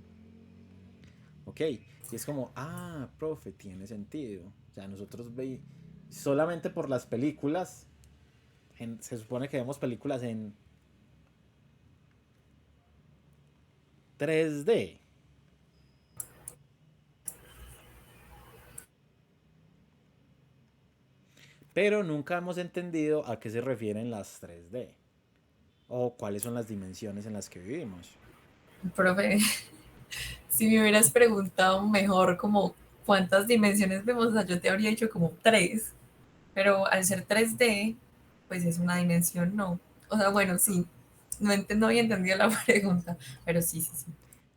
Speaker 1: Ok. Y es como, ah, profe, tiene sentido. O sea, nosotros solamente por las películas, se supone que vemos películas en 3D. Pero nunca hemos entendido a qué se refieren las 3D. O cuáles son las dimensiones en las que vivimos.
Speaker 3: Profe, si me hubieras preguntado mejor como cuántas dimensiones vemos, o sea, yo te habría dicho como tres, pero al ser 3D, pues es una dimensión, no. O sea, bueno, sí, no había entendido la pregunta, pero sí, sí, sí.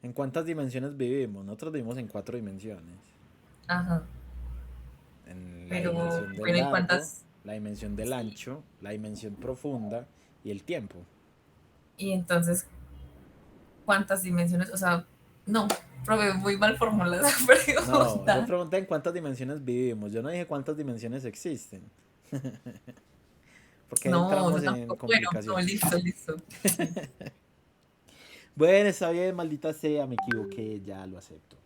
Speaker 1: ¿En cuántas dimensiones vivimos? Nosotros vivimos en 4 dimensiones.
Speaker 3: Ajá,
Speaker 1: En la
Speaker 3: pero
Speaker 1: dimensión del
Speaker 3: bueno, ¿y
Speaker 1: largo,
Speaker 3: cuántas?
Speaker 1: la dimensión del
Speaker 3: Sí.
Speaker 1: ancho, la dimensión profunda y el tiempo.
Speaker 3: Y entonces, ¿cuántas dimensiones? O sea, no, profe, muy mal formulada esa
Speaker 1: No, yo
Speaker 3: pregunta.
Speaker 1: pregunté en cuántas dimensiones vivimos. Yo no dije cuántas dimensiones existen. Porque
Speaker 3: No,
Speaker 1: entramos
Speaker 3: no
Speaker 1: en
Speaker 3: tampoco. Bueno, no,
Speaker 1: complicaciones.
Speaker 3: listo, listo. Sí.
Speaker 1: Bueno, está bien, maldita sea, me equivoqué, ya lo acepto.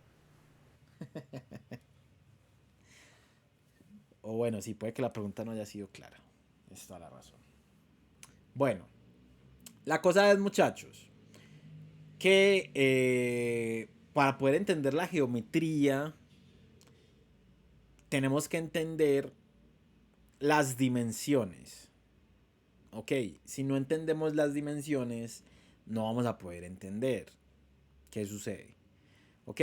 Speaker 1: O bueno, sí, puede que la pregunta no haya sido clara. Es toda la razón. Bueno, la cosa es, muchachos, que para poder entender la geometría, tenemos que entender las dimensiones. Ok, si no entendemos las dimensiones, no vamos a poder entender qué sucede. Ok,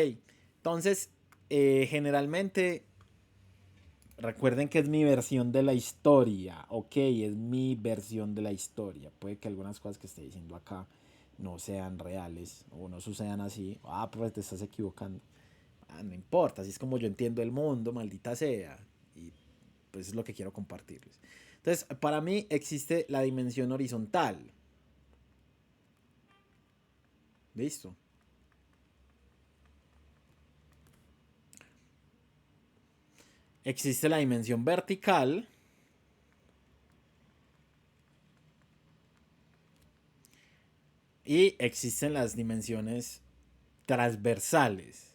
Speaker 1: entonces, generalmente, recuerden que es mi versión de la historia. Ok, es mi versión de la historia. Puede que algunas cosas que esté diciendo acá no sean reales o no sucedan así. Ah, pues te estás equivocando. Ah, no importa, así es como yo entiendo el mundo, maldita sea. Y pues es lo que quiero compartirles. Entonces, para mí existe la dimensión horizontal. Listo. Existe la dimensión vertical Y existen las dimensiones transversales.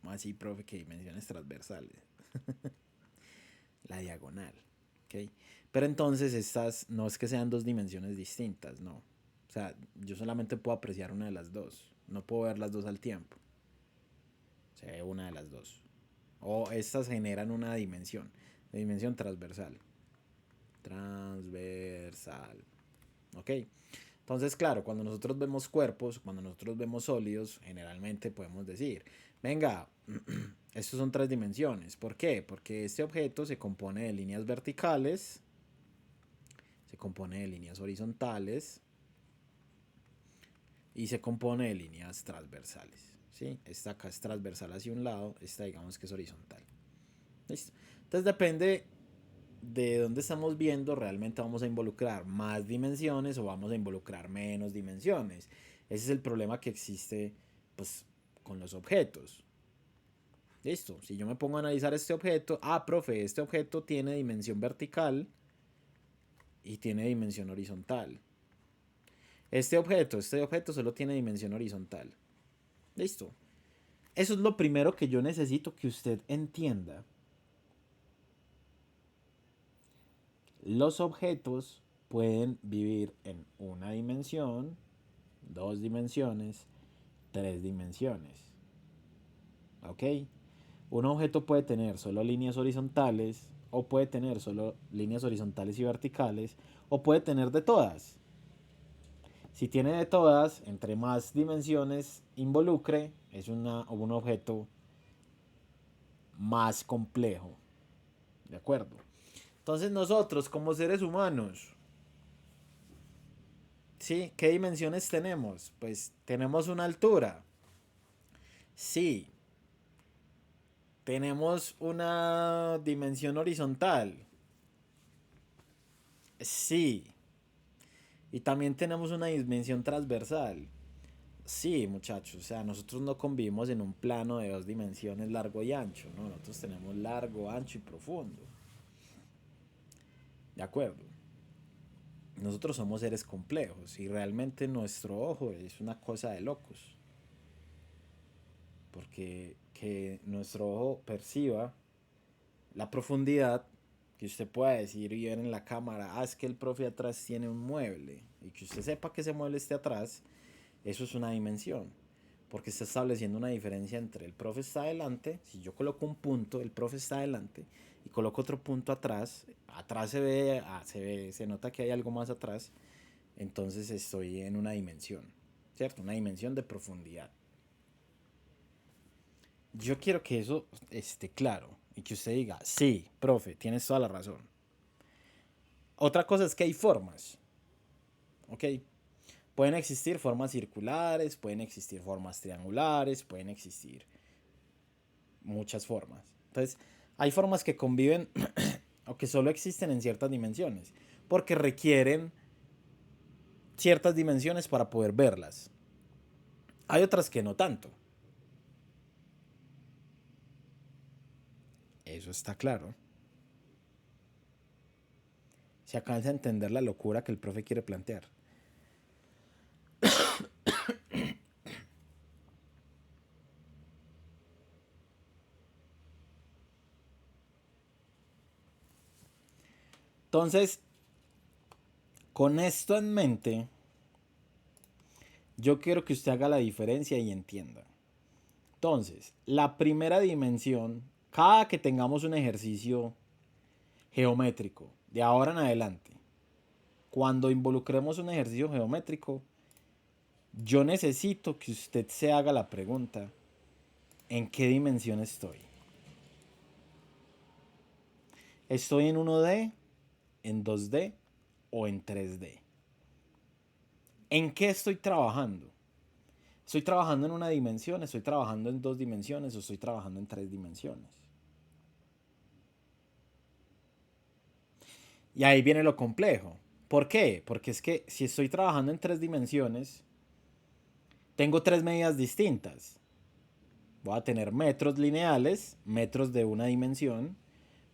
Speaker 1: ¿Cómo así, profe? ¿Qué dimensiones transversales? La diagonal. ¿Ok? Pero entonces estas no es que sean dos dimensiones distintas, no. O sea, yo solamente puedo apreciar una de las dos. No puedo ver las dos al tiempo. Se ve una de las dos. O estas generan una dimensión transversal. Transversal. ¿Ok? Entonces, claro, cuando nosotros vemos cuerpos, cuando nosotros vemos sólidos, generalmente podemos decir, venga, estos son tres dimensiones. ¿Por qué? Porque este objeto se compone de líneas verticales, se compone de líneas horizontales y se compone de líneas transversales. ¿Sí? Esta acá es transversal hacia un lado, esta digamos que es horizontal. ¿Listo? Entonces depende de dónde estamos viendo, realmente vamos a involucrar más dimensiones o vamos a involucrar menos dimensiones. Ese es el problema que existe pues, con los objetos. Listo, si yo me pongo a analizar este objeto, profe, este objeto tiene dimensión vertical y tiene dimensión horizontal. Este objeto solo tiene dimensión horizontal. Listo. Eso es lo primero que yo necesito que usted entienda. Los objetos pueden vivir en una dimensión, dos dimensiones, tres dimensiones. ¿Ok? Un objeto puede tener solo líneas horizontales, o puede tener solo líneas horizontales y verticales, o puede tener de todas. Si tiene de todas, entre más dimensiones involucre, es un objeto más complejo. ¿De acuerdo? Entonces nosotros como seres humanos, ¿sí? ¿Qué dimensiones tenemos? Pues tenemos una altura. Sí. Tenemos una dimensión horizontal. Sí. Y también tenemos una dimensión transversal. Sí, muchachos. O sea, nosotros no convivimos en un plano de dos dimensiones, largo y ancho, ¿no? Nosotros tenemos largo, ancho y profundo. ¿De acuerdo? Nosotros somos seres complejos y realmente nuestro ojo es una cosa de locos. Porque que nuestro ojo perciba la profundidad, que usted pueda decir y ver en la cámara, es que el profe atrás tiene un mueble, y que usted sepa que ese mueble esté atrás, eso es una dimensión, porque está estableciendo una diferencia entre el profe está adelante, si yo coloco un punto, el profe está adelante, y coloco otro punto atrás se nota que hay algo más atrás, entonces estoy en una dimensión, ¿cierto? Una dimensión de profundidad. Yo quiero que eso esté claro y que usted diga, sí, profe, tienes toda la razón. Otra cosa es que hay formas, ¿ok? Pueden existir formas circulares, pueden existir formas triangulares, pueden existir muchas formas. Entonces, hay formas que conviven o que solo existen en ciertas dimensiones, porque requieren ciertas dimensiones para poder verlas. Hay otras que no tanto. Eso está claro. Se alcanza a entender la locura que el profe quiere plantear. Entonces, con esto en mente, yo quiero que usted haga la diferencia y entienda. Entonces, la primera dimensión, cada que tengamos un ejercicio geométrico, de ahora en adelante, cuando involucremos un ejercicio geométrico, yo necesito que usted se haga la pregunta, ¿en qué dimensión estoy? ¿Estoy en 1D, en 2D o en 3D? ¿En qué estoy trabajando? ¿Estoy trabajando en una dimensión? ¿Estoy trabajando en dos dimensiones? ¿O estoy trabajando en tres dimensiones? Y ahí viene lo complejo. ¿Por qué? Porque es que si estoy trabajando en tres dimensiones, tengo tres medidas distintas. Voy a tener metros lineales, metros de una dimensión.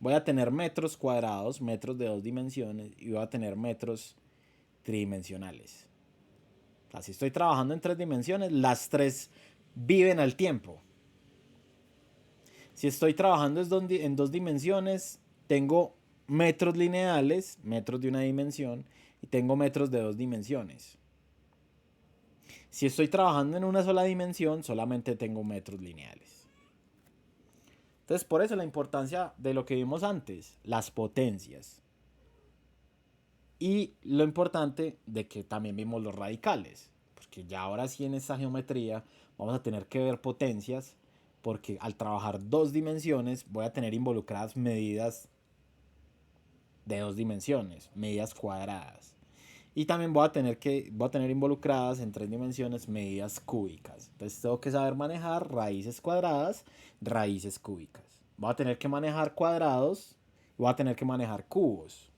Speaker 1: Voy a tener metros cuadrados, metros de dos dimensiones. Y voy a tener metros tridimensionales. O sea, si estoy trabajando en 3 dimensiones, las 3 viven al tiempo. Si estoy trabajando en 2 dimensiones, tengo metros lineales, metros de una dimensión, y tengo metros de 2 dimensiones. Si estoy trabajando en una sola dimensión, solamente tengo metros lineales. Entonces, por eso la importancia de lo que vimos antes, las potencias. Y lo importante de que también vimos los radicales. Porque ya ahora sí en esta geometría vamos a tener que ver potencias. Porque al trabajar 2 dimensiones voy a tener involucradas medidas de 2 dimensiones, medidas cuadradas. Y también voy a tener involucradas en 3 dimensiones medidas cúbicas. Entonces tengo que saber manejar raíces cuadradas, raíces cúbicas. Voy a tener que manejar cuadrados, voy a tener que manejar cubos.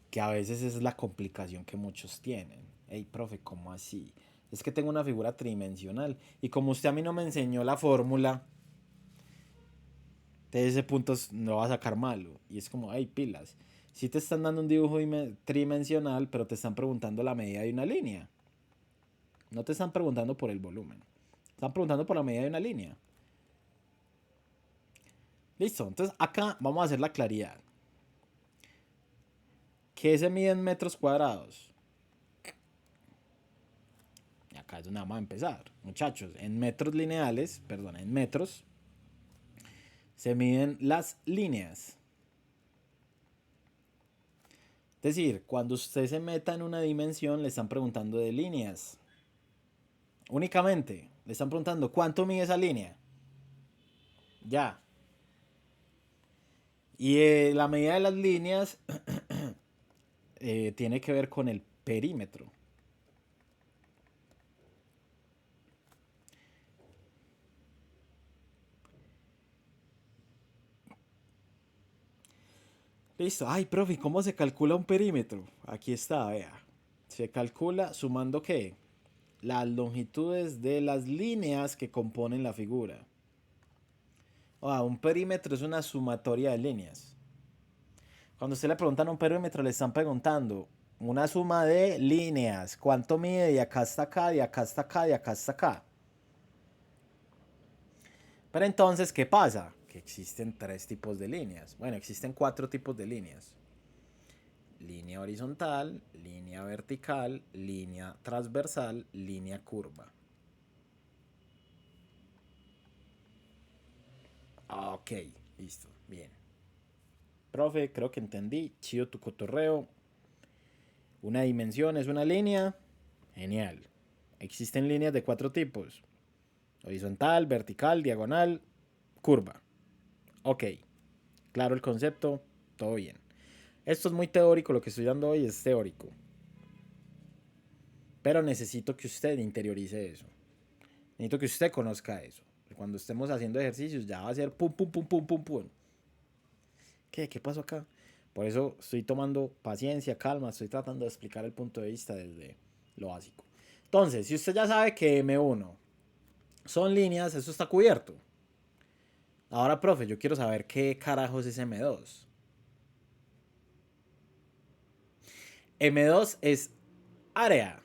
Speaker 1: Que a veces es la complicación que muchos tienen. Hey, profe, ¿cómo así? Es que tengo una figura tridimensional. Y como usted a mí no me enseñó la fórmula, de ese punto no va a sacar malo. Y es como, hey, pilas. Si te están dando un dibujo tridimensional, pero te están preguntando la medida de una línea. No te están preguntando por el volumen. Están preguntando por la medida de una línea. Listo. Entonces acá vamos a hacer la claridad. ¿Qué se mide en metros cuadrados? Y acá es donde vamos a empezar. Muchachos, en metros lineales, perdón, en metros, se miden las líneas. Es decir, cuando usted se meta en una dimensión, le están preguntando de líneas. Únicamente. Le están preguntando, ¿cuánto mide esa línea? Ya. Y la medida de las líneas tiene que ver con el perímetro. Listo. Ay, profe, ¿cómo se calcula un perímetro? Aquí está, vea. Se calcula sumando ¿qué? Las longitudes de las líneas que componen la figura. Un perímetro es una sumatoria de líneas. Cuando usted le preguntan a un perímetro, le están preguntando una suma de líneas. ¿Cuánto mide de acá hasta acá, de acá hasta acá, de acá hasta acá? Pero entonces, ¿qué pasa? Que existen 3 tipos de líneas. Bueno, existen 4 tipos de líneas. Línea horizontal, línea vertical, línea transversal, línea curva. Ok, listo, bien. Profe, creo que entendí. Chido tu cotorreo. Una dimensión es una línea. Genial. Existen líneas de 4 tipos. Horizontal, vertical, diagonal, curva. Ok. Claro el concepto. Todo bien. Esto es muy teórico. Lo que estoy dando hoy es teórico. Pero necesito que usted interiorice eso. Necesito que usted conozca eso. Cuando estemos haciendo ejercicios ya va a ser pum, pum, pum, pum, pum, pum. ¿Qué pasó acá? Por eso estoy tomando paciencia, calma, estoy tratando de explicar el punto de vista desde lo básico. Entonces, si usted ya sabe que M1 son líneas, eso está cubierto. Ahora, profe, yo quiero saber qué carajos es M2. M2 es área.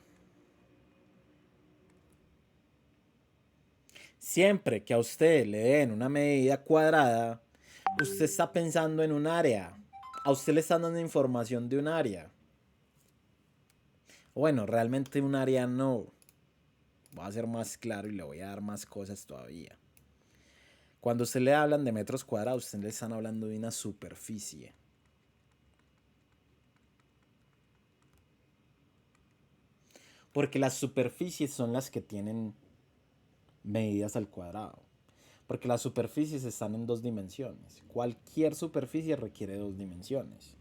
Speaker 1: Siempre que a usted le den una medida cuadrada, usted está pensando en un área. A usted le están dando información de un área. Bueno, realmente un área no. Voy a ser más claro y le voy a dar más cosas todavía. Cuando usted le hablan de metros cuadrados, usted le están hablando de una superficie. Porque las superficies son las que tienen medidas al cuadrado. Porque las superficies están en 2 dimensiones. Cualquier superficie requiere 2 dimensiones.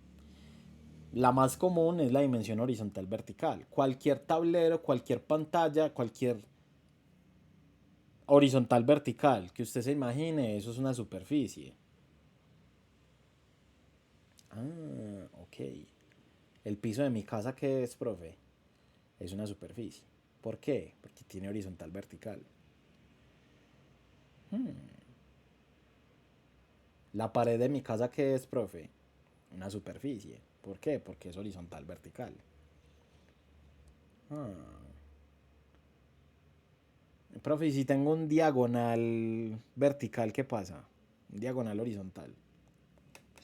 Speaker 1: La más común es la dimensión horizontal vertical. Cualquier tablero, cualquier pantalla, cualquier horizontal vertical que usted se imagine, eso es una superficie. Ok. El piso de mi casa, ¿qué es, profe? Es una superficie. ¿Por qué? Porque tiene horizontal vertical. La pared de mi casa, ¿qué es, profe? Una superficie. ¿Por qué? Porque es horizontal vertical. Ah. Profe, ¿y si tengo un diagonal vertical, qué pasa? Un diagonal horizontal.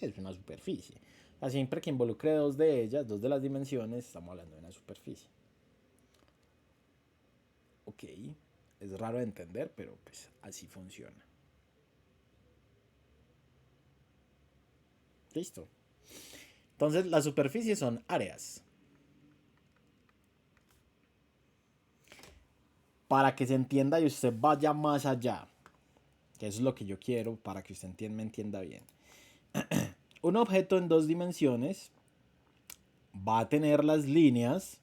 Speaker 1: Es una superficie. O sea, siempre que involucre dos de ellas, dos de las dimensiones, estamos hablando de una superficie. Ok, es raro de entender, pero pues así funciona. Listo. Entonces las superficies son áreas. Para que se entienda y usted vaya más allá, que eso es lo que yo quiero para que usted me entienda bien. Un objeto en dos dimensiones va a tener las líneas,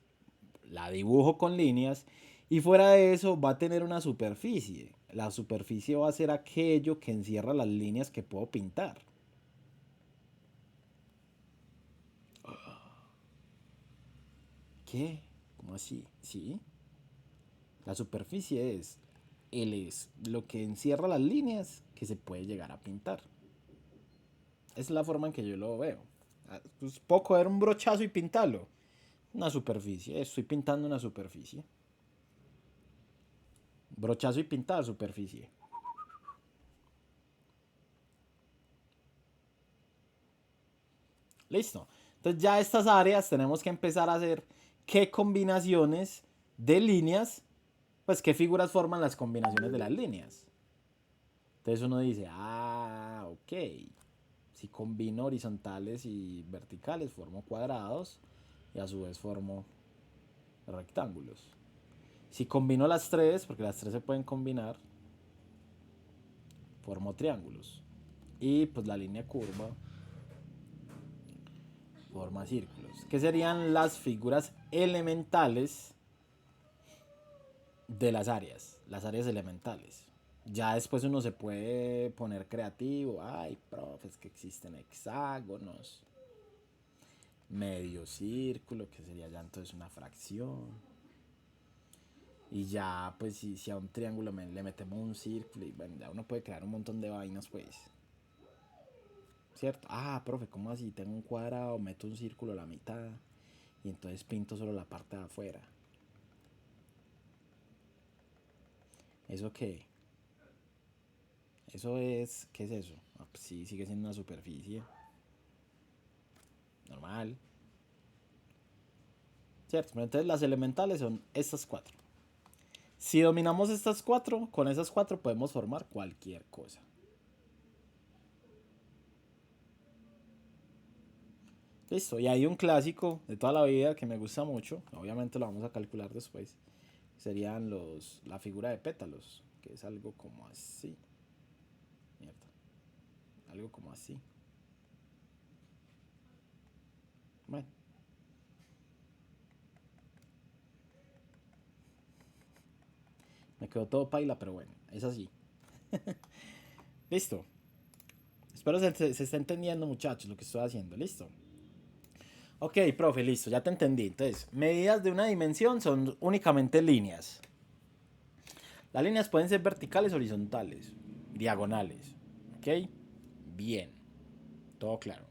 Speaker 1: la dibujo con líneas, y fuera de eso va a tener una superficie. La superficie va a ser aquello que encierra las líneas que puedo pintar. ¿Qué? ¿Cómo así? ¿Sí? La superficie es lo que encierra las líneas que se puede llegar a pintar. Es la forma en que yo lo veo. Pues puedo coger un brochazo y pintarlo. Una superficie. Estoy pintando una superficie. Brochazo y pintar superficie. Listo. Entonces ya estas áreas tenemos que empezar a hacer qué combinaciones de líneas, pues qué figuras forman las combinaciones de las líneas. Entonces uno dice, ok. Si combino horizontales y verticales, formo cuadrados y a su vez formo rectángulos. Si combino las tres, porque las tres se pueden combinar, formo triángulos. Y pues la línea curva forma círculos. Que serían las figuras elementales de las áreas elementales. Ya después uno se puede poner creativo. Ay, profe, es que existen hexágonos, medio círculo, que sería ya entonces una fracción. Y ya, pues, si a un triángulo le metemos un círculo, y bueno, ya uno puede crear un montón de vainas, pues. ¿Cierto? Profe, ¿cómo así? Tengo un cuadrado, meto un círculo a la mitad, y entonces pinto solo la parte de afuera. ¿Eso qué? Eso es... ¿Qué es eso? Pues sí, sigue siendo una superficie. Normal. ¿Cierto? Pero entonces las elementales son estas cuatro. Si dominamos estas cuatro, con esas cuatro podemos formar cualquier cosa. Listo, y hay un clásico de toda la vida que me gusta mucho, obviamente lo vamos a calcular después, serían la figura de pétalos, que es algo como así. Mierda. Algo como así. Bueno. Me quedó todo paila, pero bueno, es así. Listo. Espero se esté entendiendo, muchachos, lo que estoy haciendo. Listo. Ok, profe, listo, ya te entendí. Entonces, medidas de una dimensión son únicamente líneas. Las líneas pueden ser verticales, horizontales, diagonales. ¿Ok? Bien. Todo claro.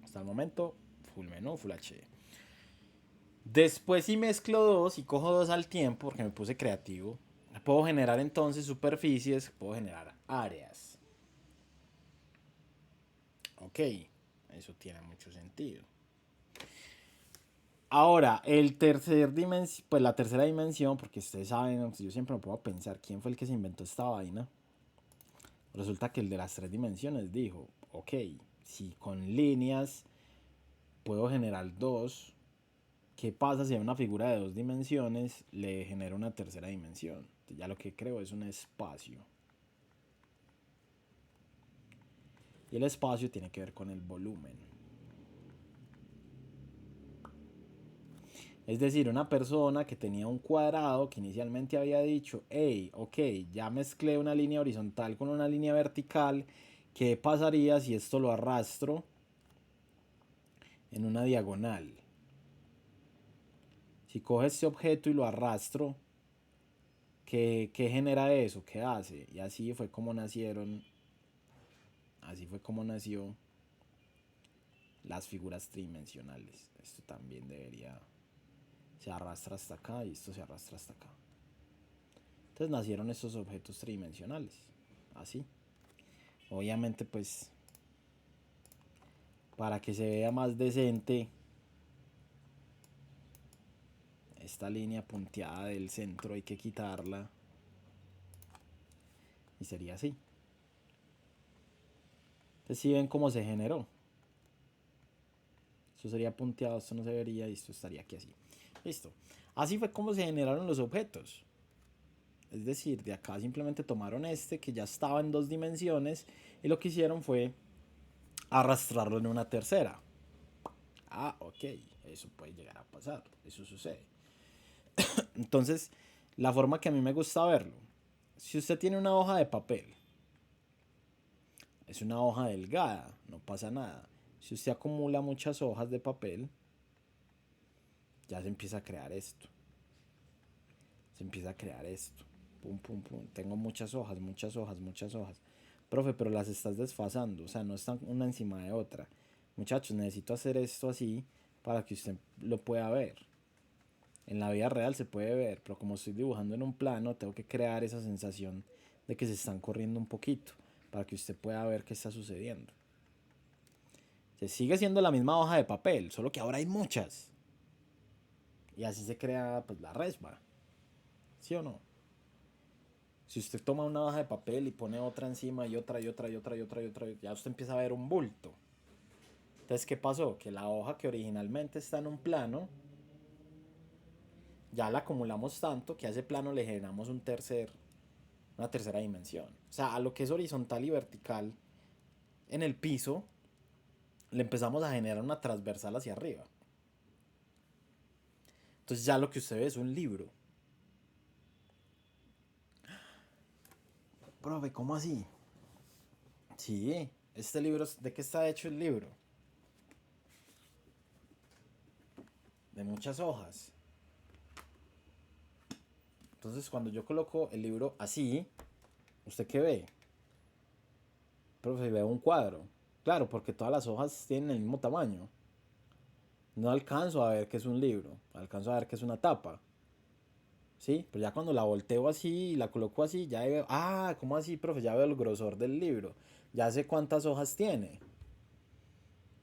Speaker 1: Hasta el momento, full menú, full HD. Después si mezclo dos y cojo dos al tiempo, porque me puse creativo, puedo generar entonces superficies, puedo generar áreas. Ok, eso tiene mucho sentido. Ahora, pues la tercera dimensión, porque ustedes saben, yo siempre me puedo pensar quién fue el que se inventó esta vaina. Resulta que el de las tres dimensiones dijo, ok, si con líneas puedo generar dos, ¿qué pasa si a una figura de dos dimensiones le genero una tercera dimensión? Entonces ya lo que creo es un espacio. Y el espacio tiene que ver con el volumen. Es decir, una persona que tenía un cuadrado que inicialmente había dicho, hey, ok, ya mezclé una línea horizontal con una línea vertical, ¿qué pasaría si esto lo arrastro en una diagonal? Si cojo este objeto y lo arrastro, ¿qué genera eso? ¿Qué hace? Y así fue como nació las figuras tridimensionales. Esto también debería se arrastra hasta acá y esto se arrastra hasta acá. Entonces nacieron estos objetos tridimensionales, así. Obviamente pues para que se vea más decente, esta línea punteada del centro hay que quitarla y sería así. Entonces si ven cómo se generó, esto sería punteado, esto no se vería y esto estaría aquí así. Listo. Así fue como se generaron los objetos. Es decir, de acá simplemente tomaron este que ya estaba en 2 dimensiones y lo que hicieron fue arrastrarlo en una tercera. Ah, ok, eso puede llegar a pasar, eso sucede. Entonces, la forma que a mí me gusta verlo, si usted tiene una hoja de papel, es una hoja delgada, no pasa nada. Si usted acumula muchas hojas de papel, ya se empieza a crear esto. Se empieza a crear esto. Pum, pum, pum. Tengo muchas hojas, muchas hojas, muchas hojas. Profe, pero las estás desfasando, o sea, no están una encima de otra. Muchachos, necesito hacer esto así para que usted lo pueda ver. En la vida real se puede ver, pero como estoy dibujando en un plano, tengo que crear esa sensación de que se están corriendo un poquito para que usted pueda ver qué está sucediendo. Se sigue siendo la misma hoja de papel, solo que ahora hay muchas. Y así se crea pues la resma. ¿Sí o no? Si usted toma una hoja de papel y pone otra encima y otra y otra y otra y otra y otra, ya usted empieza a ver un bulto. Entonces, ¿qué pasó? Que la hoja que originalmente está en un plano, ya la acumulamos tanto que a ese plano le generamos una tercera dimensión. O sea, a lo que es horizontal y vertical en el piso, le empezamos a generar una transversal hacia arriba. Entonces ya lo que usted ve es un libro. Profe, ¿cómo así? Sí, este libro, ¿de qué está hecho el libro? De muchas hojas. Entonces cuando yo coloco el libro así, ¿usted qué ve? Profe, ve un cuadro. Claro, porque todas las hojas tienen el mismo tamaño. No alcanzo a ver que es un libro, alcanzo a ver que es una tapa. ¿Sí? Pero ya cuando la volteo así y la coloco así, ya veo, ah, ¿cómo así, profe? Ya veo el grosor del libro. Ya sé cuántas hojas tiene.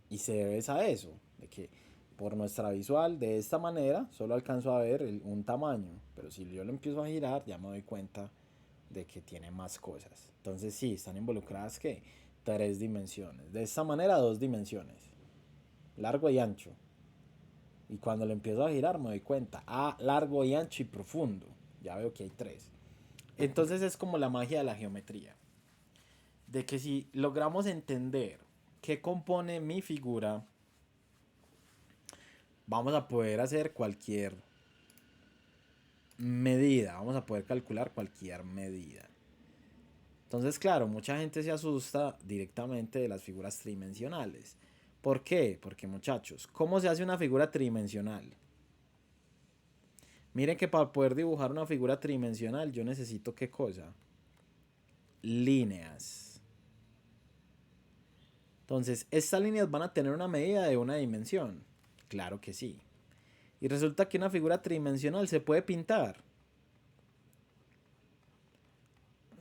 Speaker 1: Y se debe a eso, de que por nuestra visual, de esta manera, solo alcanzo a ver un tamaño. Pero si yo lo empiezo a girar, ya me doy cuenta de que tiene más cosas. Entonces sí, están involucradas que 3 dimensiones. De esta manera, 2 dimensiones. Largo y ancho. Y cuando lo empiezo a girar me doy cuenta. Ah, largo y ancho y profundo. Ya veo que hay 3. Entonces es como la magia de la geometría. De que si logramos entender qué compone mi figura, vamos a poder hacer cualquier medida. Vamos a poder calcular cualquier medida. Entonces, claro, mucha gente se asusta directamente de las figuras tridimensionales. ¿Por qué? Porque, muchachos, ¿cómo se hace una figura tridimensional? Miren que para poder dibujar una figura tridimensional yo necesito ¿qué cosa? Líneas. Entonces, ¿estas líneas van a tener una medida de una dimensión? Claro que sí. Y resulta que una figura tridimensional se puede pintar.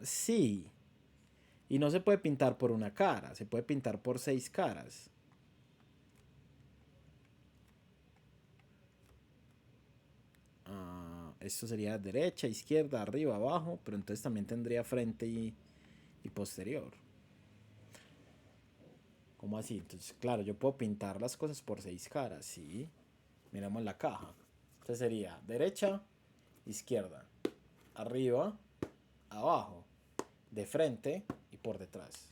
Speaker 1: Sí. Y no se puede pintar por una cara, se puede pintar por 6 caras. Esto sería derecha, izquierda, arriba, abajo, pero entonces también tendría frente y posterior. ¿Cómo así? Entonces, claro, yo puedo pintar las cosas por 6 caras, sí. Miramos la caja. Entonces sería derecha, izquierda, arriba, abajo, de frente y por detrás.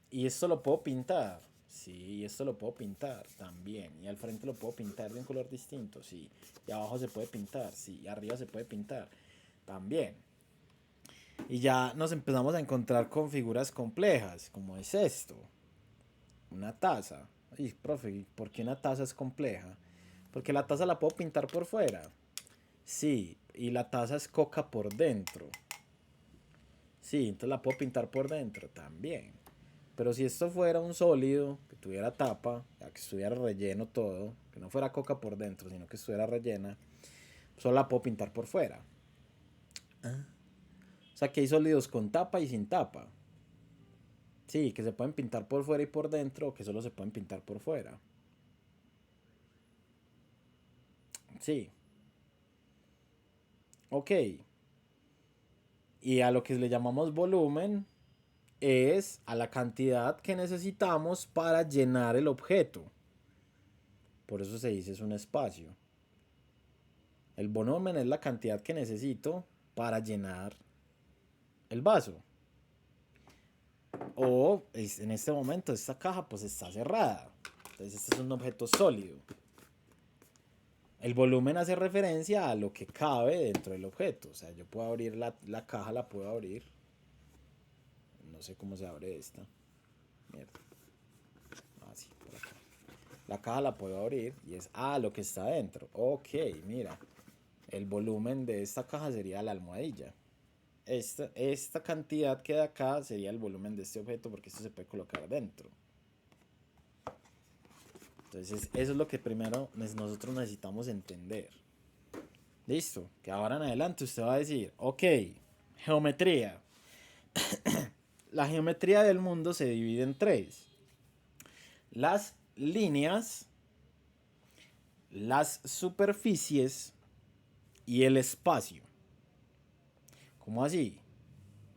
Speaker 1: Y esto lo puedo pintar. Sí, esto lo puedo pintar también. Y al frente lo puedo pintar de un color distinto. Sí. Y abajo se puede pintar. Sí. Y arriba se puede pintar también. Y ya nos empezamos a encontrar con figuras complejas. Como es esto. Una taza. Ay, profe, ¿por qué una taza es compleja? Porque la taza la puedo pintar por fuera. Sí. Y la taza es coca por dentro. Sí, entonces la puedo pintar por dentro también. pero si esto fuera un sólido, que tuviera tapa, que estuviera relleno todo, que no fuera coca por dentro, sino que estuviera rellena, solo la puedo pintar por fuera. O sea que hay sólidos con tapa y sin tapa. Sí, que se pueden pintar por fuera y por dentro, o que solo se pueden pintar por fuera. Sí. Ok. Y a lo que le llamamos volumen es a la cantidad que necesitamos para llenar el objeto. Por eso se dice es un espacio. El volumen es la cantidad que necesito para llenar el vaso. O en este momento esta caja pues está cerrada. Entonces este es un objeto sólido. El volumen hace referencia a lo que cabe dentro del objeto. O sea, yo puedo abrir la caja, la puedo abrir. No sé cómo se abre esta. Mierda. Así, por acá. La caja la puedo abrir y es lo que está dentro. Ok, mira. El volumen de esta caja sería la almohadilla. Esta cantidad que de acá sería el volumen de este objeto porque esto se puede colocar dentro. Entonces eso es lo que primero nosotros necesitamos entender. Listo, que ahora en adelante usted va a decir, ok, geometría. La geometría del mundo se divide en tres. Las líneas, las superficies y el espacio. ¿Cómo así?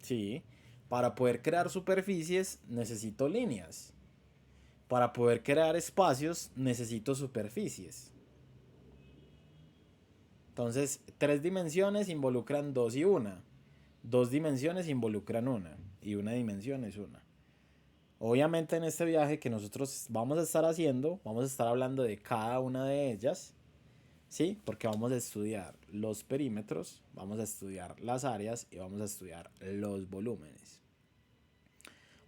Speaker 1: Sí, para poder crear superficies necesito líneas. Para poder crear espacios necesito superficies. Entonces, 3 dimensiones involucran 2 y 1. 2 dimensiones involucran 1 y 1 dimensión es 1. Obviamente en este viaje que nosotros vamos a estar haciendo, vamos a estar hablando de cada una de ellas, ¿sí? Porque vamos a estudiar los perímetros, vamos a estudiar las áreas y vamos a estudiar los volúmenes.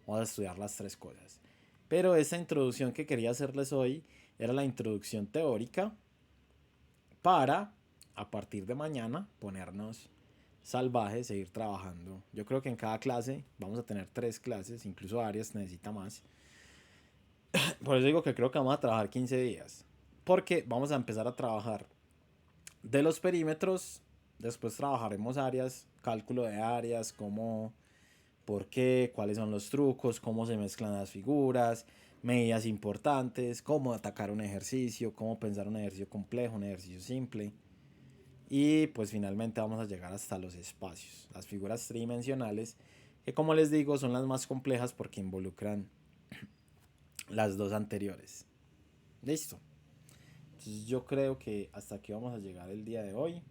Speaker 1: Vamos a estudiar las 3 cosas. Pero esta introducción que quería hacerles hoy era la introducción teórica para, a partir de mañana, ponernos salvajes, seguir trabajando. Yo creo que en cada clase vamos a tener 3 clases, incluso Arias necesita más. Por eso digo que creo que vamos a trabajar 15 días. Porque vamos a empezar a trabajar de los perímetros, después trabajaremos áreas, cálculo de áreas, cómo, por qué, cuáles son los trucos, cómo se mezclan las figuras, medidas importantes, cómo atacar un ejercicio, cómo pensar un ejercicio complejo, un ejercicio simple. Y pues finalmente vamos a llegar hasta los espacios, las figuras tridimensionales, que como les digo son las más complejas porque involucran las 2 anteriores. Listo. Entonces yo creo que hasta aquí vamos a llegar el día de hoy.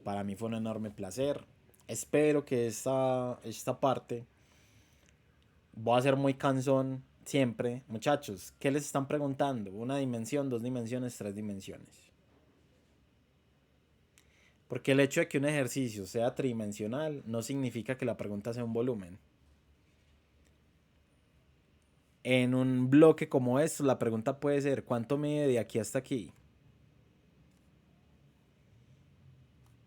Speaker 1: Para mí fue un enorme placer. Espero que esta parte voy a ser muy cansón siempre. Muchachos, ¿qué les están preguntando? ¿Una dimensión, 2 dimensiones, 3 dimensiones? Porque el hecho de que un ejercicio sea tridimensional no significa que la pregunta sea un volumen. En un bloque como esto, la pregunta puede ser, ¿cuánto mide de aquí hasta aquí?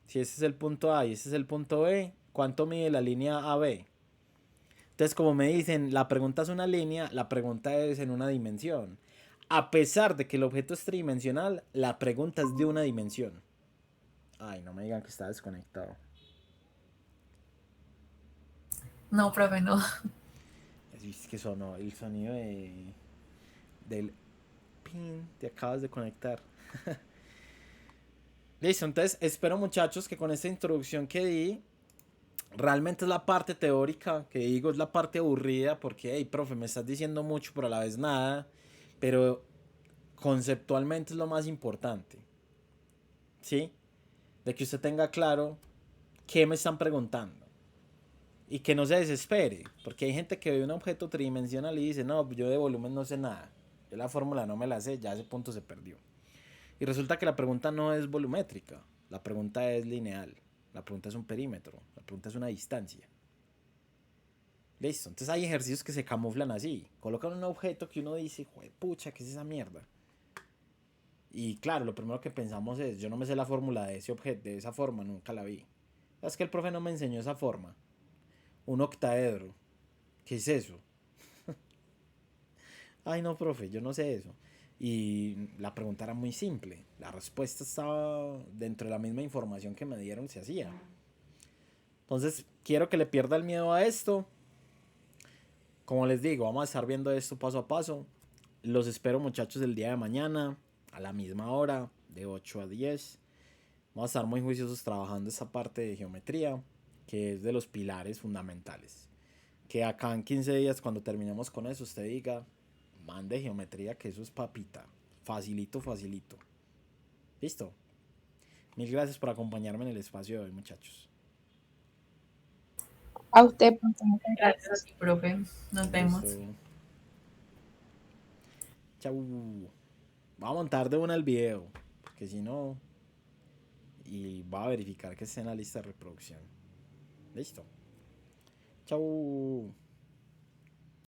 Speaker 1: Si ese es el punto A y ese es el punto B, ¿cuánto mide la línea AB? Entonces, como me dicen, la pregunta es una línea, la pregunta es en una dimensión. A pesar de que el objeto es tridimensional, la pregunta es de una dimensión. Ay, no me digan que está desconectado.
Speaker 3: No, profe, no.
Speaker 1: Es que sonó el sonido del pin, te acabas de conectar. Listo, entonces espero muchachos que con esta introducción que di, realmente es la parte teórica, que digo es la parte aburrida, porque, hey, profe, me estás diciendo mucho, pero a la vez nada, pero conceptualmente es lo más importante, ¿sí? De que usted tenga claro qué me están preguntando. Y que no se desespere, porque hay gente que ve un objeto tridimensional y dice, no, yo de volumen no sé nada, yo la fórmula no me la sé, ya ese punto se perdió. Y resulta que la pregunta no es volumétrica, la pregunta es lineal, la pregunta es un perímetro, la pregunta es una distancia. Listo, entonces hay ejercicios que se camuflan así, colocan un objeto que uno dice, pucha, ¿qué es esa mierda? Y claro, lo primero que pensamos es, yo no me sé la fórmula de ese objeto, de esa forma, nunca la vi. Es que el profe no me enseñó esa forma. Un octaedro. ¿Qué es eso? Ay, no, profe, yo no sé eso. Y la pregunta era muy simple. La respuesta estaba dentro de la misma información que me dieron, se hacía. Entonces, quiero que le pierda el miedo a esto. Como les digo, vamos a estar viendo esto paso a paso. Los espero, muchachos, el día de mañana, a la misma hora, de 8 a 10. Vamos a estar muy juiciosos trabajando esta parte de geometría, que es de los pilares fundamentales. Que acá en 15 días, cuando terminemos con eso, usted diga, mande geometría, que eso es papita. Facilito, facilito. ¿Listo? Mil gracias por acompañarme en el espacio de hoy, muchachos.
Speaker 2: A usted, profe, muchas
Speaker 3: Gracias a
Speaker 2: gracias.
Speaker 3: ti, profe. Nos vemos.
Speaker 1: Listo. Chau. Voy a montar de una el video, porque si no... Y va a verificar que esté en la lista de reproducción. Listo. Chau.